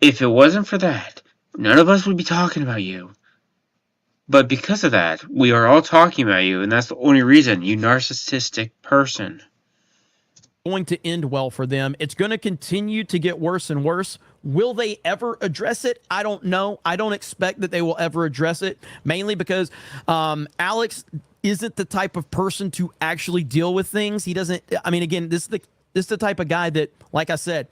If it wasn't for that, none of us would be talking about you. But because of that, we are all talking about you, and that's the only reason, you narcissistic person.
Going to end well for them. It's going to continue to get worse and worse. Will they ever address it? I don't know. I don't expect that they will ever address it, mainly because Alex isn't the type of person to actually deal with things. He doesn't, again, this is the type of guy that, like I said,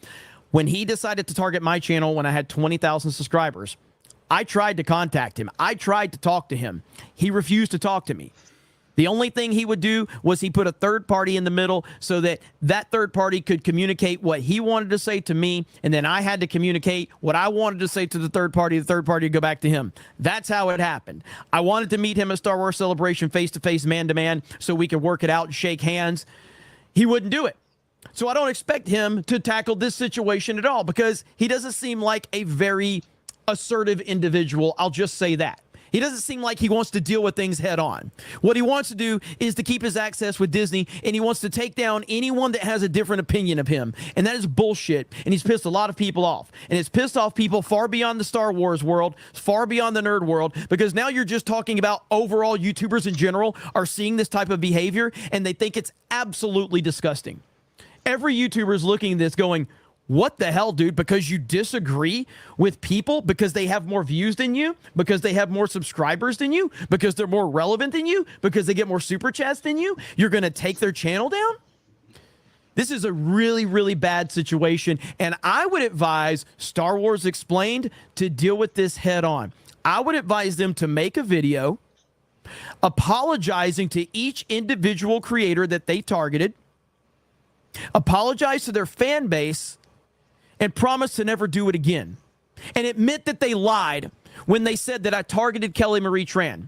when he decided to target my channel when I had 20,000 subscribers, I tried to contact him. I tried to talk to him. He refused to talk to me. The only thing he would do was he put a third party in the middle so that that third party could communicate what he wanted to say to me, and then I had to communicate what I wanted to say to the third party would go back to him. That's how it happened. I wanted to meet him at Star Wars Celebration face-to-face, man-to-man, so we could work it out and shake hands. He wouldn't do it. So I don't expect him to tackle this situation at all, because he doesn't seem like a very assertive individual. I'll just say that. He doesn't seem like he wants to deal with things head on. What he wants to do is to keep his access with Disney, and he wants to take down anyone that has a different opinion of him. And that is bullshit, and he's pissed a lot of people off. And it's pissed off people far beyond the Star Wars world, far beyond the nerd world, because now you're just talking about overall YouTubers in general are seeing this type of behavior, and they think it's absolutely disgusting. Every YouTuber is looking at this going, what the hell, dude? Because you disagree with people because they have more views than you, because they have more subscribers than you, because they're more relevant than you, because they get more super chats than you, you're going to take their channel down? This is a really, really bad situation, and I would advise Star Wars Explained to deal with this head on. I would advise them to make a video apologizing to each individual creator that they targeted, apologize to their fan base, and promise to never do it again. And admit that they lied when they said that I targeted Kelly Marie Tran.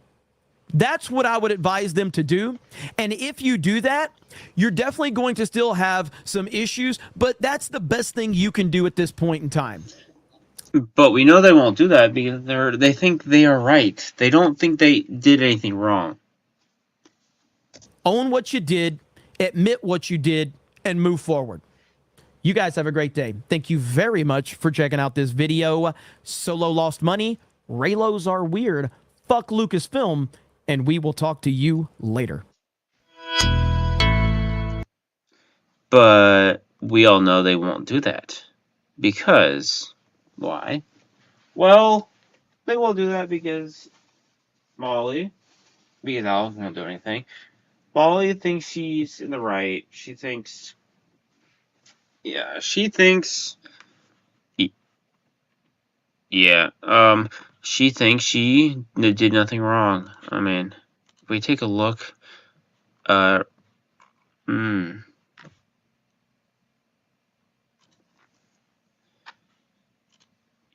That's what I would advise them to do. And if you do that, you're definitely going to still have some issues, but that's the best thing you can do at this point in time.
But we know they won't do that because they think they are right. They don't think they did anything wrong.
Own what you did, admit what you did, and move forward. You guys have a great day. Thank you very much for checking out this video. Solo lost money. Raylos are weird. Fuck Lucasfilm. And we will talk to you later.
But we all know they won't do that. Because, why? Well, they will do that because Molly, because Alice won't do anything. Molly thinks she's in the right. She thinks, yeah, she thinks, yeah, she thinks she did nothing wrong. I mean, if we take a look, yeah,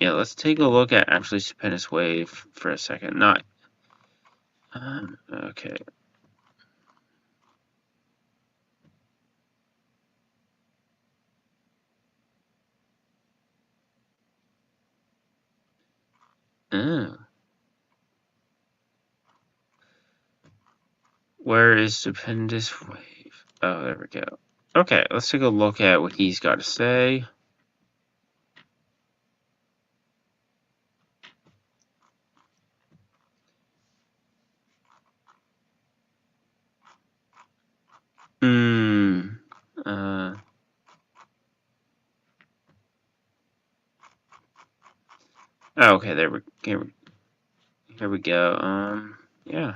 let's take a look at actually Stupendous Wave for a second. Not, okay. Oh. Where is Stupendous Wave? Oh, there we go. Okay, let's take a look at what he's got to say. Okay, here we go. Yeah.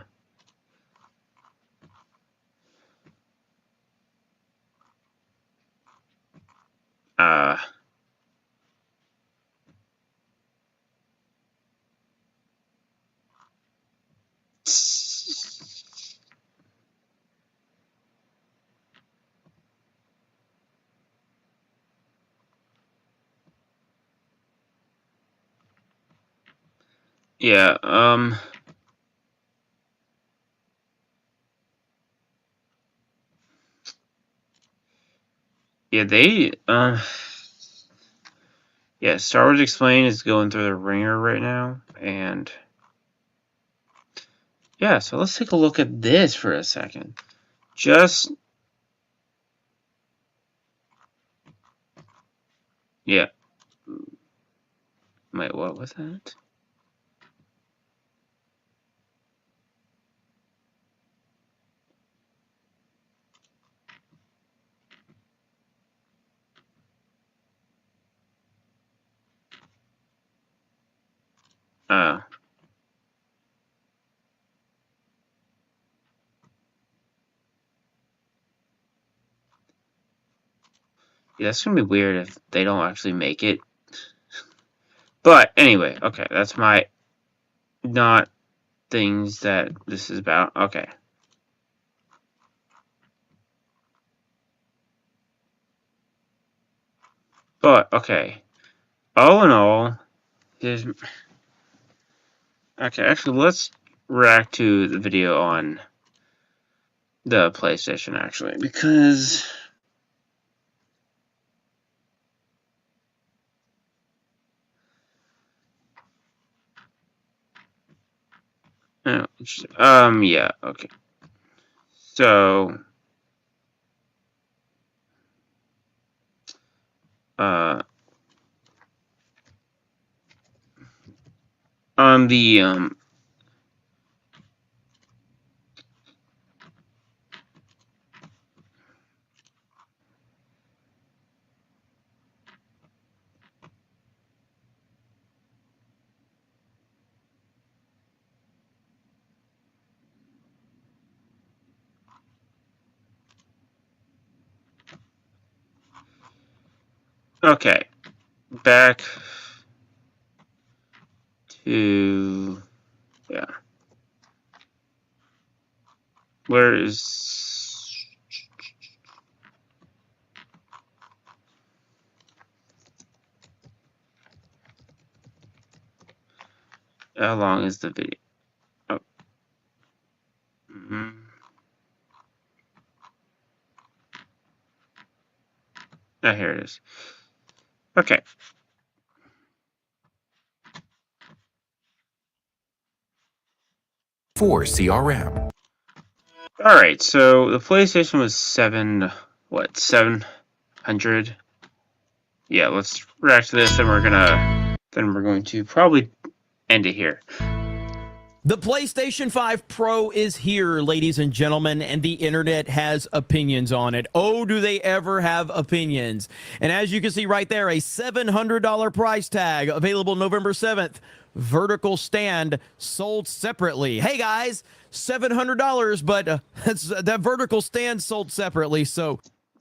Yeah, yeah, yeah, Star Wars Explained is going through the ringer right now, and yeah, so let's take a look at this for a second. Yeah. Wait, what was that? Oh. Yeah, that's gonna be weird if they don't actually make it. But anyway, okay, that's not things that this is about. Okay. But, okay. All in all, here's... Okay, actually, let's react to the video on the PlayStation, actually, because... Oh, yeah, okay. So... on the, okay, back to, yeah, where is, how long is the video? Oh, Oh, here it is. Okay.
For CRM.
All right. So the PlayStation was 700. Yeah. Let's react to this, and we're going to probably end it here.
The PlayStation 5 Pro is here, ladies and gentlemen, and the internet has opinions on it. Oh, do they ever have opinions? And as you can see right there, a $700 price tag, available November 7th. Vertical stand sold separately. Hey guys, $700, but that vertical stand sold separately. So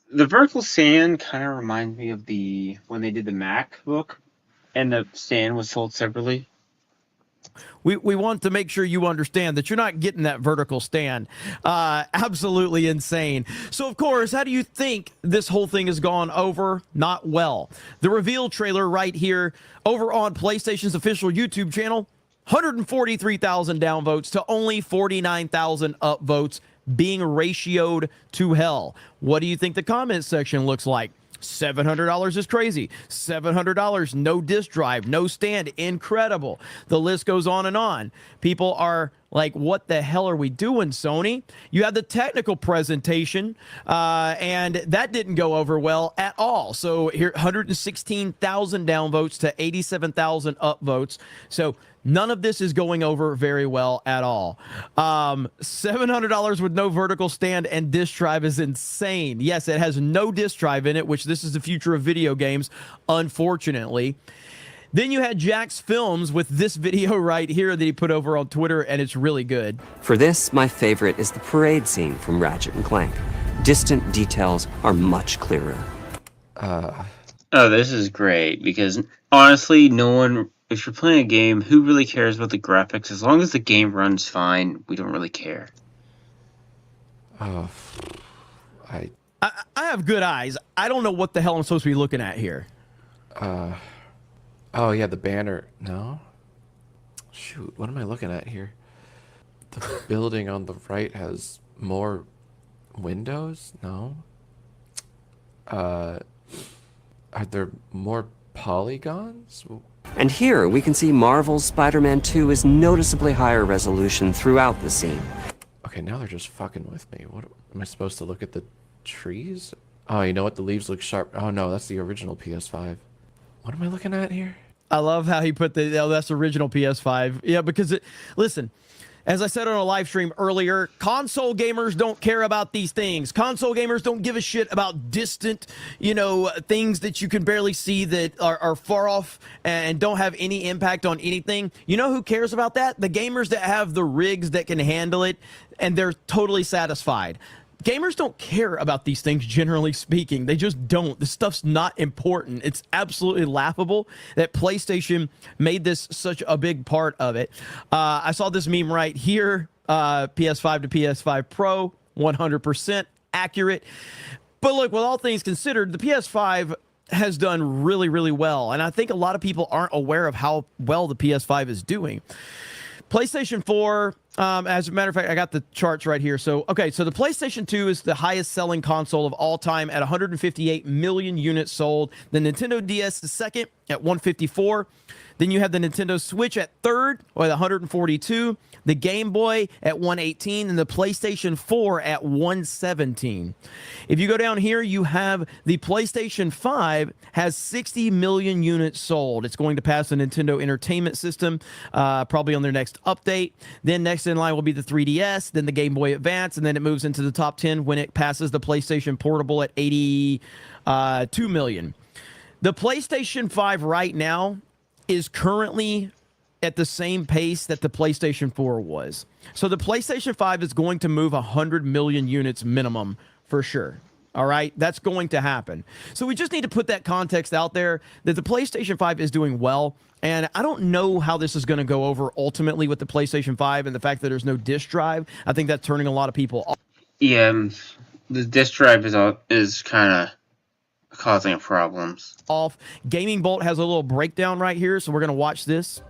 the vertical stand kind of reminds me of when they did the MacBook, and the stand was sold separately.
We want to make sure you understand that you're not getting that vertical stand. Absolutely insane. So, of course, how do you think this whole thing has gone over? Not well. The reveal trailer right here over on PlayStation's official YouTube channel, 143,000 downvotes to only 49,000 upvotes, being ratioed to hell. What do you think the comment section looks like? $700 is crazy. $700, no disk drive, no stand, incredible. The list goes on and on. People are like, what the hell are we doing, Sony? You had the technical presentation, and that didn't go over well at all. So here, 116,000 downvotes to 87,000 upvotes. So none of this is going over very well at all. $700 with no vertical stand and disk drive is insane. Yes, it has no disk drive in it, which this is the future of video games, unfortunately. Then you had Jack's Films with this video right here that he put over on Twitter, and it's really good.
For this, my favorite is the parade scene from Ratchet & Clank. Distant details are much clearer.
Oh, this is great, because honestly, no one... If you're playing a game, who really cares about the graphics? As long as the game runs fine, we don't really care.
I have good eyes. I don't know what the hell I'm supposed to be looking at here.
Oh, yeah, the banner. No? Shoot, what am I looking at here? The building on the right has more windows? No? Are there more polygons?
And here we can see Marvel's Spider-Man 2 is noticeably higher resolution throughout the scene.
Okay, now they're just fucking with me. What am I supposed to look at the trees? Oh, you know what? The leaves look sharp. Oh no, that's the original PS5. What am I looking at here?
I love how he put that's original PS5. Yeah, because listen, as I said on a live stream earlier, console gamers don't care about these things. Console gamers don't give a shit about distant, things that you can barely see that are far off and don't have any impact on anything. You know who cares about that? The gamers that have the rigs that can handle it, and they're totally satisfied. Gamers don't care about these things, generally speaking. They just don't. This stuff's not important. It's absolutely laughable that PlayStation made this such a big part of it. I saw this meme right here, PS5 to PS5 Pro, 100% accurate. But look, with all things considered, the PS5 has done really, really well. And I think a lot of people aren't aware of how well the PS5 is doing. PlayStation 4, as a matter of fact, I got the charts right here. So the PlayStation 2 is the highest selling console of all time at 158 million units sold. The Nintendo DS is second at 154. Then you have the Nintendo Switch at third with 142. The Game Boy at 118 and the PlayStation 4 at 117. If you go down here, you have the PlayStation 5 has 60 million units sold. It's going to pass the Nintendo Entertainment System probably on their next update. Then next in line will be the 3DS, then the Game Boy Advance, and then it moves into the top 10 when it passes the PlayStation Portable at 82 million. The PlayStation 5 right now is currently at the same pace that the PlayStation 4 was. So the PlayStation 5 is going to move 100 million units minimum for sure. All right, that's going to happen. So we just need to put that context out there that the PlayStation 5 is doing well. And I don't know how this is going to go over ultimately with the PlayStation 5 and the fact that there's no disk drive. I think that's turning a lot of people off.
Yeah, the disk drive is kind of causing problems.
Gaming Bolt has a little breakdown right here, so we're going to watch this.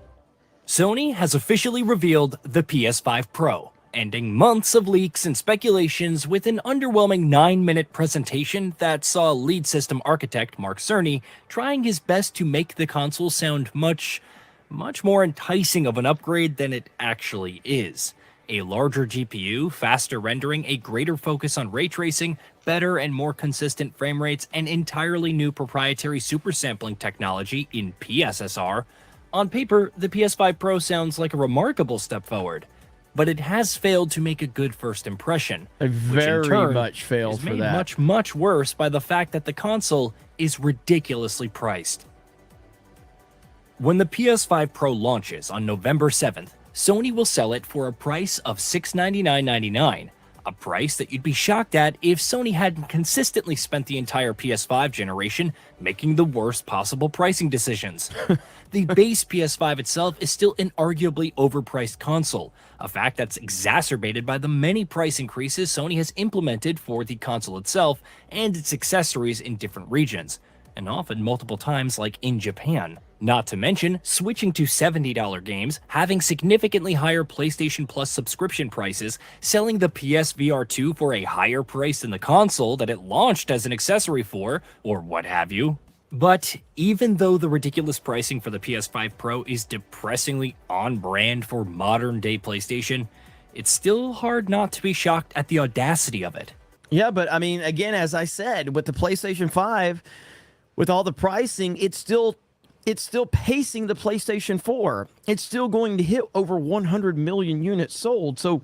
Sony has officially revealed the PS5 Pro.
ending months of leaks and speculations with an underwhelming 9-minute presentation that saw lead system architect Mark Cerny trying his best to make the console sound much more enticing of an upgrade than it actually is. A larger GPU, faster rendering, a greater focus on ray tracing, better and more consistent frame rates, and entirely new proprietary super sampling technology in PSSR. On paper, the PS5 Pro sounds like a remarkable step forward, but it has failed to make a good first impression.
Very much failed
is
for
made
that.
much worse by the fact that the console is ridiculously priced. When the PS5 Pro launches on November 7th, Sony will sell it for a price of $699.99, a price that you'd be shocked at if Sony hadn't consistently spent the entire PS5 generation making the worst possible pricing decisions. The base PS5 itself is still an arguably overpriced console, a fact that's exacerbated by the many price increases Sony has implemented for the console itself and its accessories in different regions, and often multiple times like in Japan. Not to mention, switching to $70 games, having significantly higher PlayStation Plus subscription prices, selling the PSVR 2 for a higher price than the console that it launched as an accessory for, or what have you. But even though the ridiculous pricing for the PS5 Pro is depressingly on brand for modern-day PlayStation, it's still hard not to be shocked at the audacity of it.
Yeah, but I mean, again, as I said, with the PlayStation 5, with all the pricing, it's still pacing the PlayStation 4. It's still going to hit over 100 million units sold. So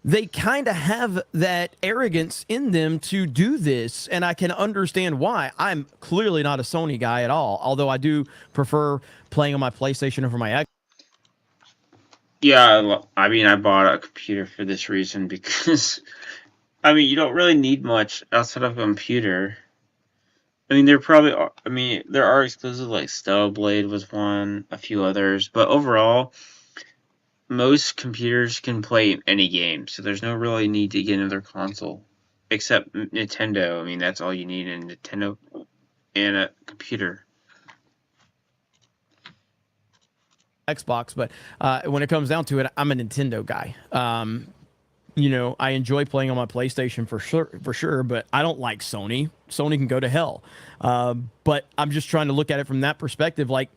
they kind of have that arrogance in them to do this, and I can understand why. I'm clearly not a Sony guy at all, although I do prefer playing on my PlayStation over my Xbox.
Yeah, I mean, I bought a computer for this reason because, I mean, you don't really need much outside of a computer. I mean, there are exclusives like Stellar Blade was one, a few others, but overall, most computers can play any game, so there's no really need to get another console, except Nintendo. I mean, that's all you need in Nintendo and a computer.
Xbox, but when it comes down to it, I'm a Nintendo guy. You know, I enjoy playing on my PlayStation for sure, but I don't like Sony. Sony can go to hell. But I'm just trying to look at it from that perspective. Like,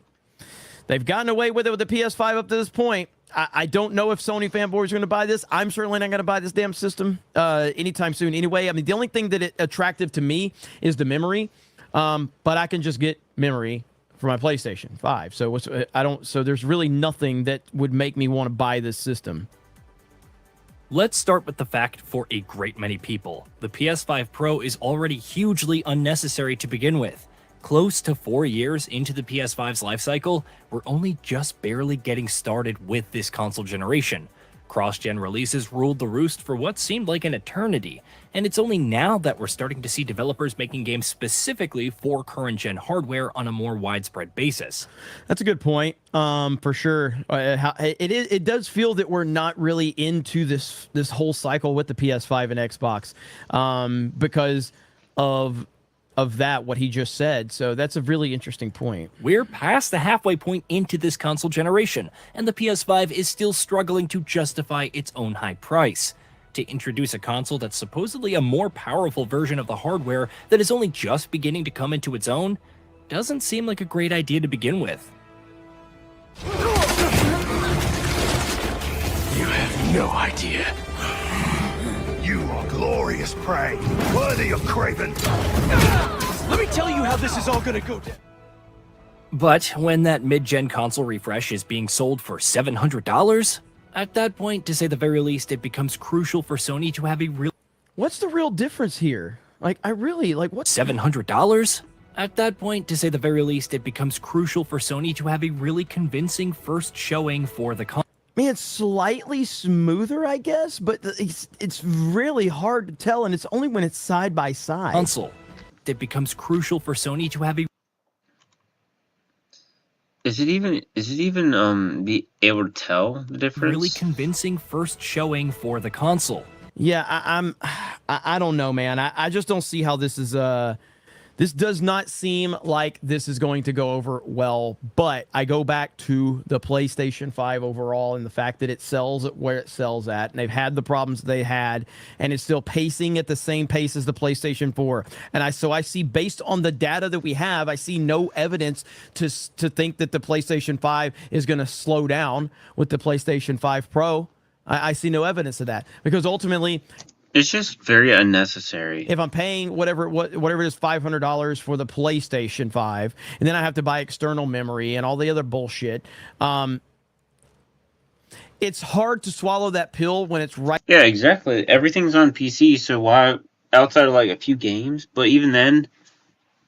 they've gotten away with it with the PS5 up to this point. I don't know if Sony fanboys are going to buy this. I'm certainly not going to buy this damn system anytime soon anyway. I mean, the only thing that is attractive to me is the memory. But I can just get memory for my PlayStation 5. So there's really nothing that would make me want to buy this system.
Let's start with the fact for a great many people, the PS5 Pro is already hugely unnecessary to begin with. Close to 4 years into the PS5's lifecycle, we're only just barely getting started with this console generation. Cross-gen releases ruled the roost for what seemed like an eternity, and it's only now that we're starting to see developers making games specifically for current-gen hardware on a more widespread basis.
That's a good point, for sure. It does feel that we're not really into this whole cycle with the PS5 and Xbox because of that, what he just said. So that's a really interesting point.
We're past the halfway point into this console generation, and the PS5 is still struggling to justify its own high price. To introduce a console that's supposedly a more powerful version of the hardware that is only just beginning to come into its own doesn't seem like a great idea to begin with.
You have no idea. You are glorious prey, worthy of Craven. Let me tell you how this is all gonna go down.
But when that mid-gen console refresh is being sold for $700, at that point, to say the very least, it becomes crucial for Sony to have a real...
What's the real difference here? Like, what's...
$700? At that point, to say the very least, it becomes crucial for Sony to have a really convincing first showing for the console.
I mean, it's slightly smoother, I guess, but it's really hard to tell, and it's only when it's side by side.
Console. It becomes crucial for Sony to have a...
Is it even be able to tell the difference?
Really convincing first showing for the console.
Yeah, I don't know, man. I just don't see how this is This does not seem like this is going to go over well, but I go back to the PlayStation 5 overall and the fact that it sells at where it sells at, and they've had the problems they had, and it's still pacing at the same pace as the PlayStation 4. And I see, based on the data that we have, I see no evidence to think that the PlayStation 5 is going to slow down with the PlayStation 5 Pro. I see no evidence of that, because ultimately,
it's just very unnecessary.
if I'm paying whatever it is, $500 for the PlayStation 5, and then I have to buy external memory and all the other bullshit, it's hard to swallow that pill when it's right.
Yeah, exactly. Everything's on PC, so why, outside of like a few games, but even then,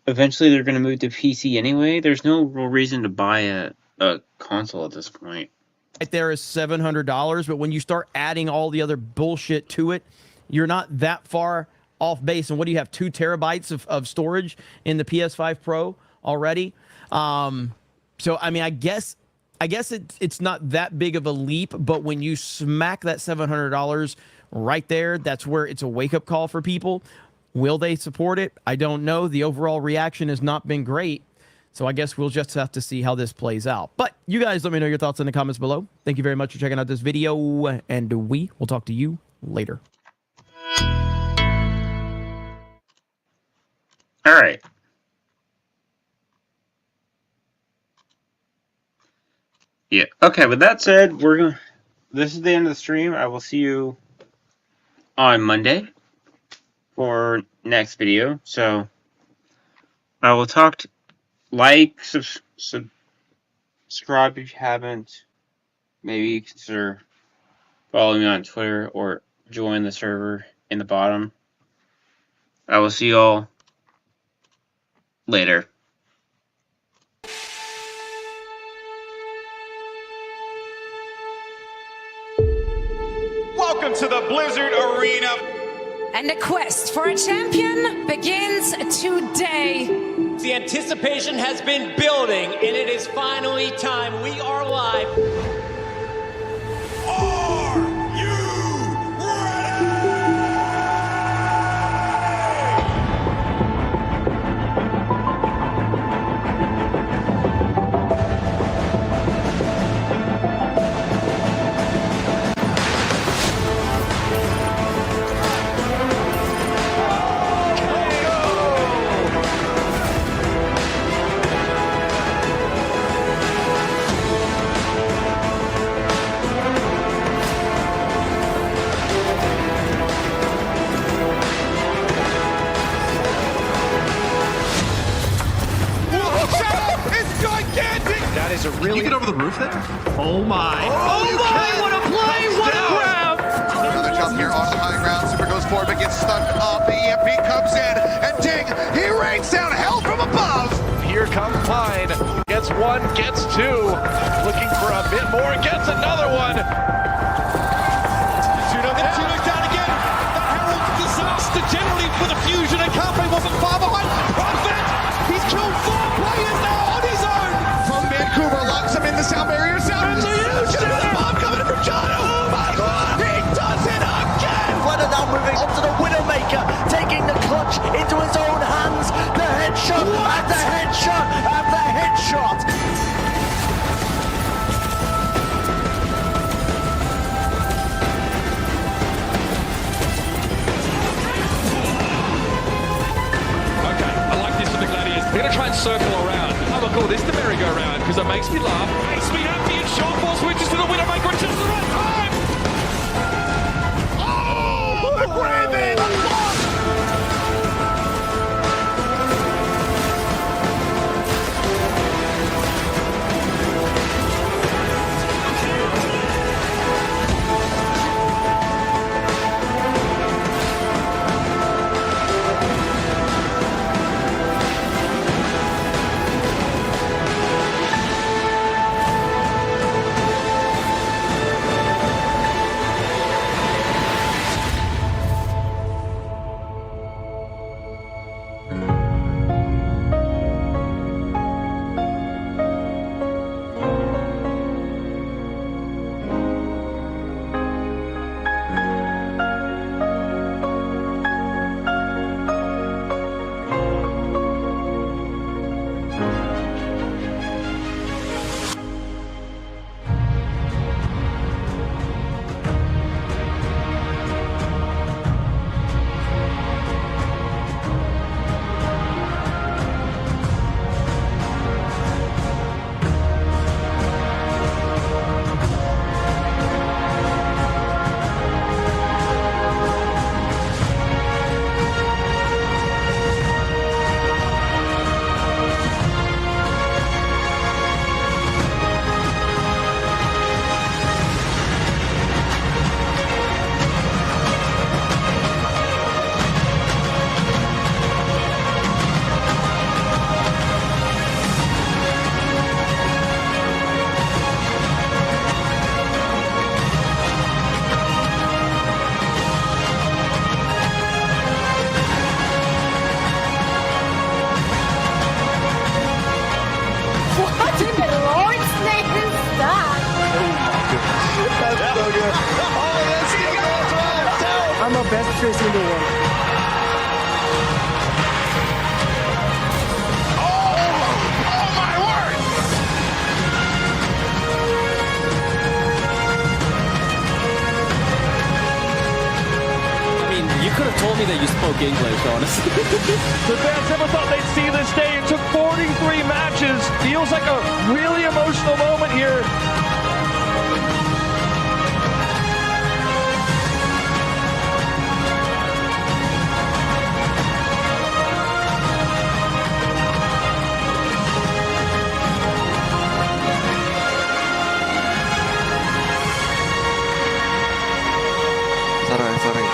eventually they're going to move to PC anyway. There's no real reason to buy a console at this point.
Right there is $700, but when you start adding all the other bullshit to it, you're not that far off base. And what do you have, 2 terabytes of storage in the PS5 Pro already? So, I mean, I guess it's not that big of a leap, but when you smack that $700 right there, that's where it's a wake-up call for people. Will they support it? I don't know. The overall reaction has not been great. So I guess we'll just have to see how this plays out. But you guys let me know your thoughts in the comments below. Thank you very much for checking out this video, and we will talk to you later.
All right. Yeah. Okay. With that said, this is the end of the stream. I will see you on Monday for next video. So I will talk to subscribe if you haven't. Maybe consider following me on Twitter or join the server in the bottom. I will see you all later.
Welcome to the Blizzard Arena.
And the quest for a champion begins today.
The anticipation has been building, and it is finally time. We are live.
Are you ready?
Is it really? Can you get over the roof there? Oh my!
Oh my! What a play! What a grab!
Another jump here off the high ground. Super goes forward, but gets stuck up. The EMP comes in, and ding! He rains down hell from above.
Here comes Pine. Gets one, gets two. Looking for a bit more, gets another one.
Tuno's down again. That heralds disaster generally for the fusion, and Carpe wasn't far behind. Prophet! He's killed 4 players now on his own.
Vancouver locks him in the sound barrier. Sound the bomb coming in from John. Oh my God! He does it again.
Flutter now moving onto the Widowmaker, taking the clutch into his own hands. The headshot and the headshot and the headshot.
Okay, I like this for the Gladiators. They're going to try and circle around. I'm going to call this the merry-go-round because it makes me laugh. Makes me happy, and Sean Paul switches to the Widowmaker at just the right time.
Oh, the Raven!
best tracer in the world.
Oh my word!
I mean, you could have told me that you spoke English, honestly.
The fans never thought they'd see this day. It took 43 matches. Feels like a really emotional moment here.
Sorry.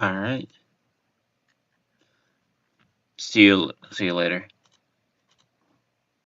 All right. See you later.